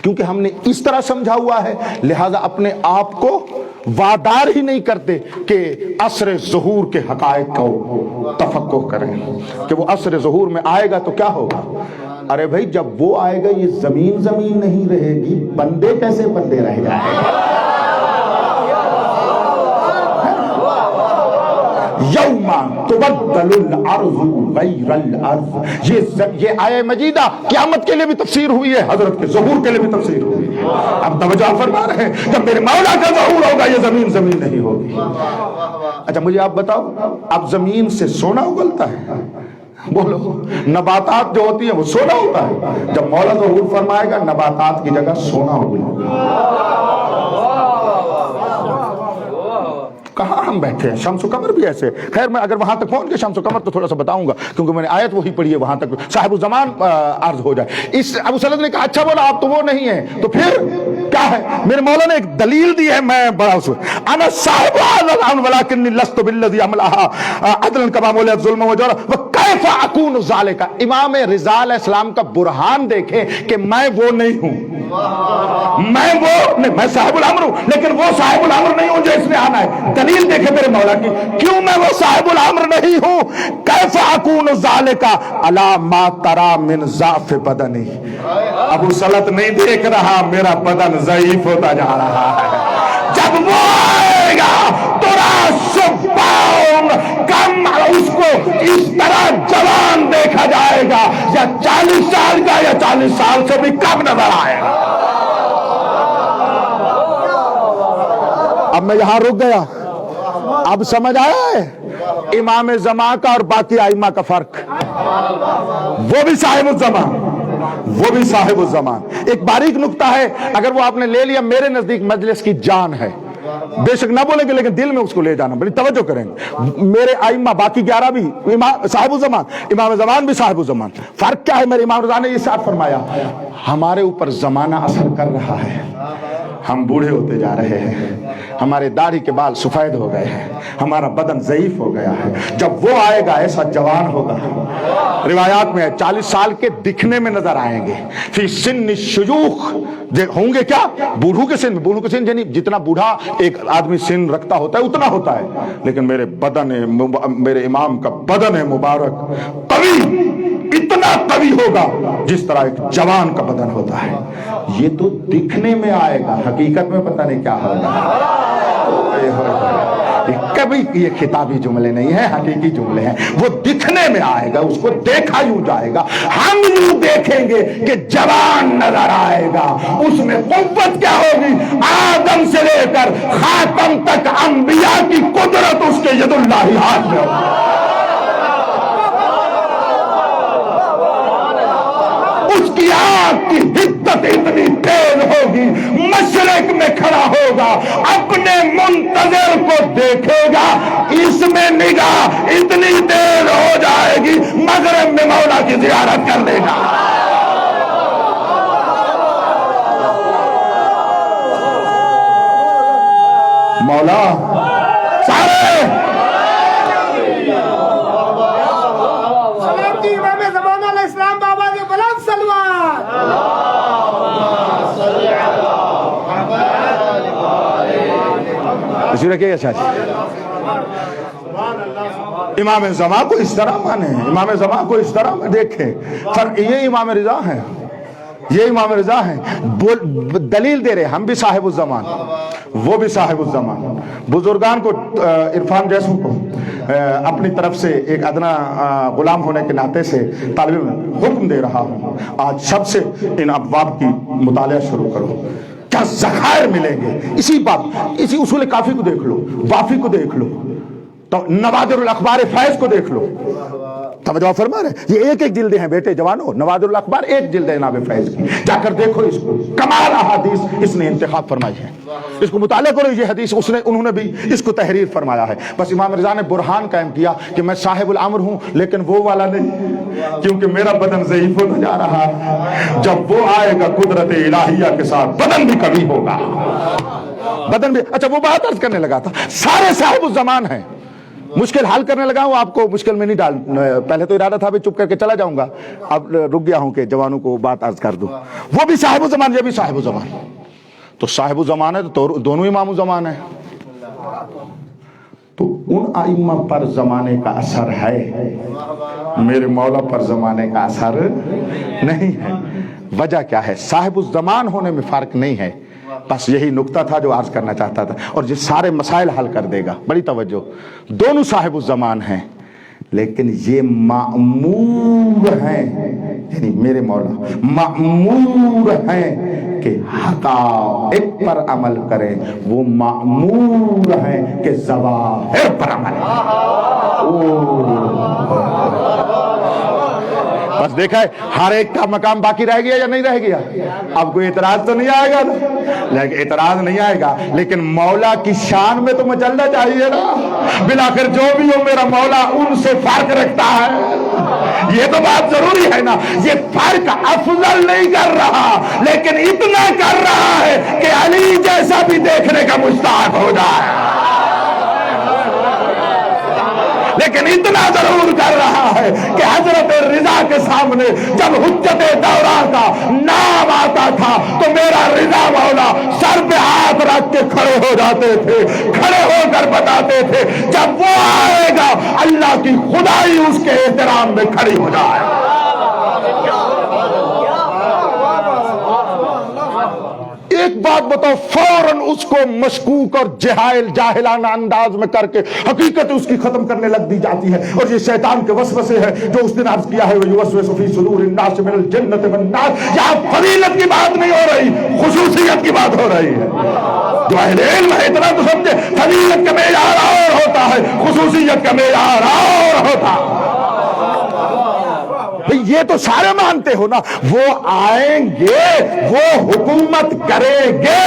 کیونکہ ہم نے اس طرح سمجھا ہوا ہے, لہذا اپنے آپ کو وادار ہی نہیں کرتے کہ عصر ظہور کے حقائق کو تفقہ کریں کہ وہ عصر ظہور میں آئے گا تو کیا ہوگا. ارے بھائی جب وہ آئے گا یہ زمین زمین نہیں رہے گی, بندے کیسے بندے رہ جائیں گے. یوم تبدل الارض غیر الارض, یہ آیہ مجیدہ قیامت کے لیے بھی تفسیر ہوئی ہے, حضرت کے ظہور کے لیے بھی تفسیر ہوئی ہے. اب توجہ فرما رہے ہیں, جب میرے مولا کا ظہور ہوگا یہ زمین زمین نہیں ہوگی. اچھا مجھے آپ بتاؤ, اب زمین سے سونا اگلتا ہے؟ بولو, نباتات جو ہوتی ہیں وہ سونا ہوتا ہے. جب مولا ظہور فرمائے گا نباتات کی جگہ سونا اگلے. کہاں ہم بیٹھے ہیں, شمس و قمر بھی ایسے. خیر میں اگر وہاں تک پہنچ گیا شمس و قمر تو تھوڑا سا بتاؤں گا, کیونکہ میں نے آیت وہی پڑھی ہے, وہاں تک صاحب الزمان عرض ہو جائے. اس ابو سلط نے کہا اچھا بولا آپ تو وہ نہیں ہیں, تو پھر کیا ہے؟ میرے مولا نے ایک دلیل دی ہے, میں بڑا اس انا صاحب الامر ولکنی لست بالذی عملها عدلا کما ملعت ظلم و جور وکیف اکون ذالک. امام رضا علیہ السلام کا برہان دیکھیں کہ میں وہ نہیں ہوں, میں وہ نہیں, میں صاحب الامر ہوں لیکن وہ صاحب الامر نہیں ہوں جو اس نے آنا ہے. دلیل دیکھیں میرے مولا کی, کیوں میں وہ صاحب الامر نہیں ہوں. کیف اکون ذالک الا ما ترى من ضعف بدنی. ابو سلط نہیں دیکھ رہا میرا بدن ضعیف ہوتا جا رہا ہے. جب وہ آئے گا تو کم اس کو اس طرح جوان دیکھا جائے گا, یا 40 سال کا یا 40 سال سے بھی کم نظر آئے گا. اب میں یہاں رک گیا, اب سمجھ آیا ہے امام زمان کا اور باقی ائمہ کا فرق. وہ بھی صاحب الزمان, وہ بھی صاحب الزمان. ایک باریک نکتہ ہے, اگر وہ آپ نے لے لیا, میرے نزدیک مجلس کی جان ہے. بے شک نہ بولیں گے لیکن دل میں اس کو لے جانا, بڑی توجہ کریں گے. میرے ائمہ باقی 11 بھی صاحب الزمان, امام زمان بھی صاحب الزمان. فرق کیا ہے؟ میرے امام رضا نے یہ ساتھ فرمایا, ہمارے اوپر زمانہ اثر کر رہا ہے, ہم بوڑھے ہوتے جا رہے ہیں, ہمارے داڑھی کے بال سفید ہو گئے ہیں, ہمارا بدن ضعیف ہو گیا ہے. جب وہ آئے گا ایسا جوان ہوگا, روایات میں 40 سال کے دکھنے میں نظر آئیں گے. فی سن الشیوخ ہوں گے کیا, بوڑھوں کے سن. بوڑھوں کے سن یعنی جتنا بوڑھا ایک آدمی سن رکھتا ہوتا ہے اتنا ہوتا ہے, لیکن میرے امام کا بدن ہے مبارک قوی, اتنا قوی ہوگا جس طرح ایک جوان کا بدن ہوتا ہے. یہ تو دکھنے میں آئے گا, حقیقت میں پتہ نہیں کیا ہوگا. کبھی یہ خطابی جملے نہیں ہیں, حقیقی جملے ہیں. وہ دکھنے میں آئے گا, اس کو دیکھا یوں جائے گا, ہم یوں دیکھیں گے کہ جوان نظر آئے گا. اس میں قوت کیا ہوگی, آدم سے لے کر خاتم تک انبیاء کی قدرت اس کے ید اللہ ہاتھ میں ہوگی. اس کی آنکھ کی حدت اتنی تیز ہوگی, مشرق میں کھڑا ہوگا, اپنے منتظر کو دیکھے گا, اس میں نگاہ اتنی تیز ہو جائے گی مغرب میں مولا کی زیارت کر لے گا. مولا سارے رکھے گا چاچی. امام زمان کو اس طرح مانے, امام زمان کو اس طرح دیکھیں. یہ امام رضا ہیں, یہ امام رضا ہیں. دلیل دے رہے, ہم بھی صاحب الزمان, وہ بھی صاحب الزمان. بزرگان کو, عرفان جیسوں کو اپنی طرف سے ایک ادنا غلام ہونے کے ناطے سے طالب حکم دے رہا ہوں, آج سب سے ان ابواب کی مطالعہ شروع کرو. کیا ذخائر ملیں گے. اسی بات, اسی اصول کافی کو دیکھ لو, وافی کو دیکھ لو, تو نوادر الاخبار فیض کو دیکھ لو. توجہ فرما رہے, یہ ایک ایک جلدیں ہیں بیٹے جوانوں. نوادر الاخبار ایک جلد ہے جناب فیض کی, جا کر دیکھو اس کو. کمال احادیث اس نے انتخاب فرمائی ہے, اس کو مطالعہ کرو. یہ حدیث انہوں نے بھی اس کو تحریر فرمایا ہے. بس امام رضا نے برہان قائم کیا کہ میں صاحب الامر ہوں, لیکن وہ والا نہیں, کیونکہ میرا بدن ضعیف ہوتا جا رہا ہے. جب وہ آئے گا قدرت الہیہ کے ساتھ, بدن بھی کبھی ہوگا, بدن بھی. اچھا وہ بات عرض کرنے لگا تھا, سارے صاحب الزمان ہیں. مشکل حل کرنے لگا ہوں, آپ کو مشکل میں نہیں ڈال. پہلے تو ارادہ تھا بھی چپ کر کے چلا جاؤں گا, اب رک گیا ہوں کہ جوانوں کو بات عرض کر دوں. وہ بھی صاحب الزمان, یہ بھی صاحب الزمان. تو صاحب الزمان ہے تو دونوں امام الزمان ہیں. تو ان ائمہ پر زمانے کا اثر ہے, میرے مولا پر زمانے کا اثر نہیں ہے. وجہ کیا ہے؟ صاحب الزمان ہونے میں فرق نہیں ہے. بس یہی نقطہ تھا جو عرض کرنا چاہتا تھا, اور یہ سارے مسائل حل کر دے گا. بڑی توجہ, دونوں صاحب الزمان ہیں, لیکن یہ مأمور ہیں, یعنی میرے مولا مأمور ہیں کہ حقائق پر عمل کریں, وہ مأمور ہیں کہ ظواہر پر عمل بس دیکھا ہے ہر ایک کا مقام باقی رہ گیا یا نہیں رہ گیا؟ اب کوئی اعتراض تو نہیں آئے گا نا, لیکن اعتراض نہیں آئے گا, لیکن مولا کی شان میں تو مچلنا چاہیے نا. بلاخر جو بھی ہو میرا مولا ان سے فرق رکھتا ہے, یہ تو بات ضروری ہے نا. یہ فرق افضل نہیں کر رہا, لیکن اتنا کر رہا ہے کہ علی جیسا بھی دیکھنے کا مشتاق ہو جائے. لیکن اتنا ضرور کر رہا ہے کہ حضرت رضا کے سامنے جب حجت دورہ کا نام آتا تھا تو میرا رضا مولا سر پہ ہاتھ رکھ کے کھڑے ہو جاتے تھے, کھڑے ہو کر بتاتے تھے جب وہ آئے گا اللہ کی خدائی اس کے احترام میں کھڑی ہو جائے. ایک بات بتاؤ, فوراً اس کو مشکوک اور جاہلانہ انداز میں کر کے حقیقت اس کی ختم کرنے لگ دی جاتی ہے. اور یہ شیطان کے وسوسے ہے جو اس دن عرض کیا ہے, وَيُوَسْوِسُ فِي صُدُورِ النَّاسِ مِنَ الْجِنَّةِ وَالنَّاسِ. یہاں فضیلت کی بات نہیں ہو رہی, خصوصیت کی بات ہو رہی ہے. جو اہل علم ہے اتنا تو سمجھے, فضیلت کا معیار اور ہوتا ہے, خصوصیت کا معیار اور ہوتا ہے. یہ تو سارے مانتے ہو نا, وہ آئیں گے, وہ حکومت کریں گے.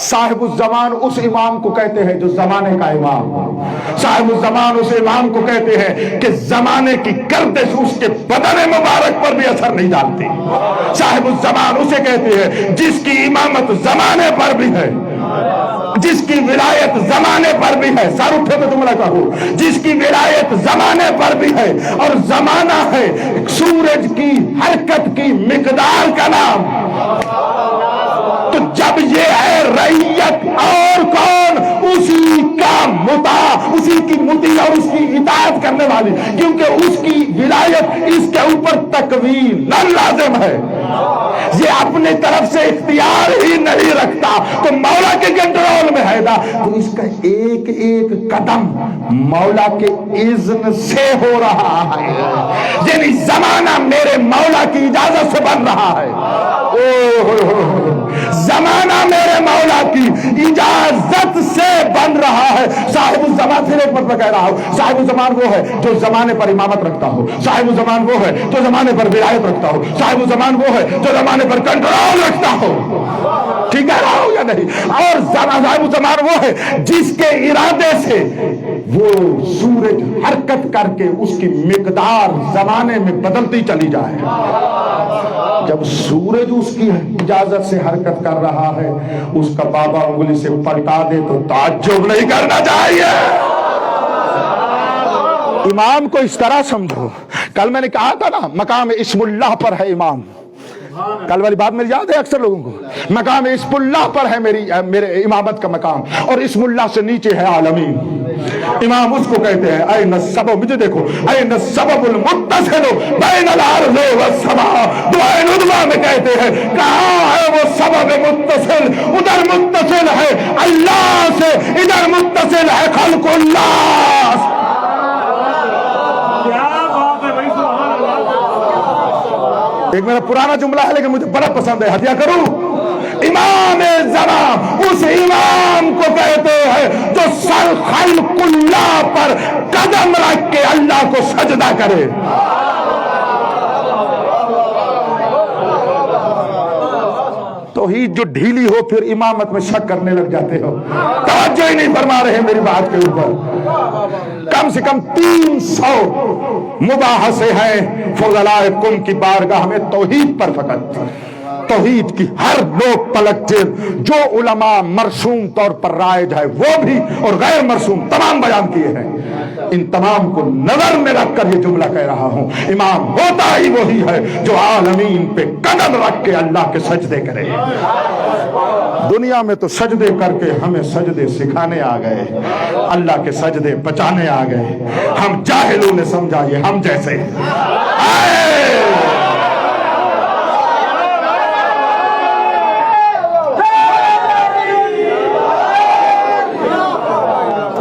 صاحب الزمان اس امام کو کہتے ہیں جو زمانے کا امام ہو، صاحب الزمان اس امام کو کہتے ہیں کہ زمانے کی گردش اس کے بدن مبارک پر بھی اثر نہیں ڈالتی، صاحب الزمان اسے کہتے ہیں جس کی امامت زمانے پر بھی ہے، جس کی ولایت زمانے پر بھی ہے، سر اٹھے تو جملہ کہو، جس کی ولایت زمانے پر بھی ہے، اور زمانہ ہے سورج کی حرکت کی مقدار کا نام۔ تو جب یہ ہے رعیت اور کون، اسی کا مطاع، اسی کی مطیع اور اس کی اطاعت کرنے والی، کیونکہ اس کی ولایت اس کے اوپر تکوین لازم ہے، یہ اپنے طرف سے اختیار ہی نہیں رکھتا، تو مولا کے کنٹرول میں ہے نا، تو اس کا ایک ایک قدم مولا کے اذن سے ہو رہا ہے، یعنی زمانہ میرے مولا کی اجازت سے بن رہا ہے، زمانہ میرے مولا کی اجازت سے بن رہا ہے۔ صاحب الزمان، پھر ایک مرتبہ کہہ رہا ہوں، صاحب الزمان وہ ہے جو زمانے پر امامت رکھتا ہو، صاحب الزمان وہ ہے جو زمانے پر ولایت رکھتا ہو، صاحب الزمان وہ ہے جو زمانے پر کنٹرول رکھتا ہو، ٹھیک کہہ رہا ہوں یا نہیں؟ اور صاحب الزمان وہ ہے جس کے ارادے سے وہ سورج حرکت کر کے اس کی مقدار زمانے میں بدلتی چلی جائے۔ جب سورج اس کی اجازت سے حرکت کر رہا ہے، اس کا بابا انگلی سے پلٹا دے تو تعجب نہیں کرنا چاہیے۔ امام کو اس طرح سمجھو، کل میں نے کہا تھا نا مقام اسم اللہ پر ہے امام، کل والی بات میری یاد ہے اکثر لوگوں کو، مقام اسم اللہ پر ہے میرے امامت کا مقام، اور اسم اللہ سے نیچے ہے عالمین۔ امام اس کو کہتے ہیں این السبب، مجھے دیکھو، این السبب المتصل بین الارض والسماء، دعائے ندوہ میں کہتے ہیں کہاں ہے وہ سبب متصل، ادھر متصل ہے اللہ سے، ادھر متصل ہے خلق اللہ۔ ایک میرا پرانا جملہ ہے لیکن مجھے بڑا پسند ہے، ہدیہ کروں۔ امام زمان اس امام کو کہتے ہیں جو سر خلق اللہ پر قدم رکھ کے اللہ کو سجدہ کرے۔ توحید جو ڈھیلی ہو پھر امامت میں شک کرنے لگ جاتے ہو، توجہ ہی نہیں فرما رہے میری بات کے اوپر۔ کم سے کم 300 مباحثے ہیں فضلاء قم کی بارگاہ میں توحید پر، فقط توحید کی ہر لوگ پلک جو علماء مرسوم طور پر رائج ہے وہ بھی اور غیر مرسوم تمام بیان کیے ہیں، ان تمام کو نظر میں رکھ کر یہ جملہ کہہ رہا ہوں، امام ہوتا ہی وہی ہے جو عالمین پہ قدم رکھ کے اللہ کے سجدے کرے۔ دنیا میں تو سجدے کر کے ہمیں سجدے سکھانے آ گئے، اللہ کے سجدے بچانے آ گئے، ہم جاہلوں نے سمجھا یہ ہم جیسے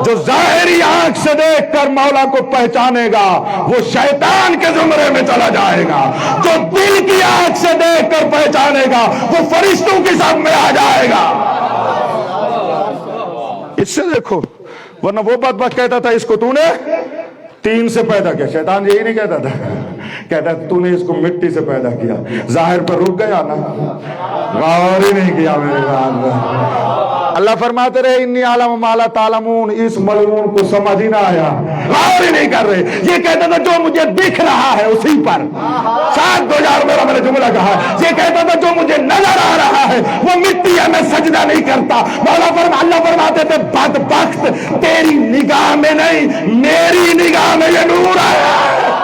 جو ظاہری آنکھ سے دیکھ کر مولا کو پہچانے گا وہ شیطان کے زمرے میں چلا جائے گا، جو دل کی آنکھ سے دیکھ کر پہچانے گا وہ فرشتوں کی صف میں آ جائے گا۔ اس سے دیکھو، ورنہ وہ بدبخت کہتا تھا اس کو تو نے 3 سے پیدا کیا، شیطان یہی نہیں کہتا تھا، کہتا ہے تو نے اس کو مٹی سے پیدا کیا، ظاہر پر رک گیا نا، غور ہی نہیں کیا میرے بات میں۔ اللہ فرماتے رہے انی عالم ما لا تعلمون، اس ملعون کو سمجھ ہی نہ آیا، غور ہی نہیں کر رہے، یہ کہتا تھا جو مجھے دکھ رہا ہے اسی پر، 7,000 میں نے جملہ کہا، یہ کہتا تھا جو مجھے نظر آ رہا ہے وہ مٹی ہے میں سجدہ نہیں کرتا، اللہ فرماتے تھے بدبخت تیری نگاہ میں نہیں میری نگاہ میں یہ نور ہے۔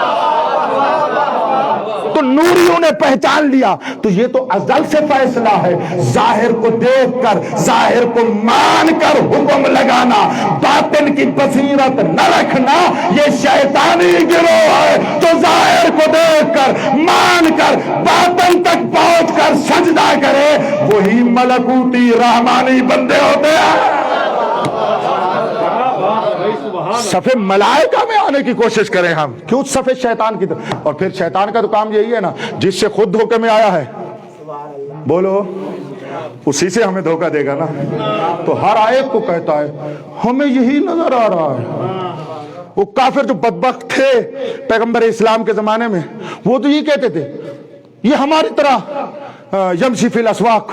تو نوریوں نے پہچان لیا، تو یہ تو ازل سے فیصلہ ہے، ظاہر کو دیکھ کر ظاہر کو مان کر حکم لگانا، باطن کی بصیرت نہ رکھنا، یہ شیطانی گروہ ہے جو ظاہر کو دیکھ کر مان کر باطن تک پہنچ کر سجدہ کرے، وہی ملکوتی رحمانی بندے ہوتے ہیں۔ صفے ملائکہ میں آنے کی کوشش کریں ہم، کیوں صفے شیطان کی طرف؟ اور پھر شیطان کا تو کام یہی ہے نا، جس سے خود دھوکے میں آیا ہے بولو اسی سے ہمیں دھوکہ دے گا نا، تو ہر ایک کو کہتا ہے ہمیں یہی نظر آ رہا ہے۔ وہ کافر جو بدبخت تھے پیغمبر اسلام کے زمانے میں، وہ تو یہ کہتے تھے یہ ہماری طرح یمشی فی الاسواق،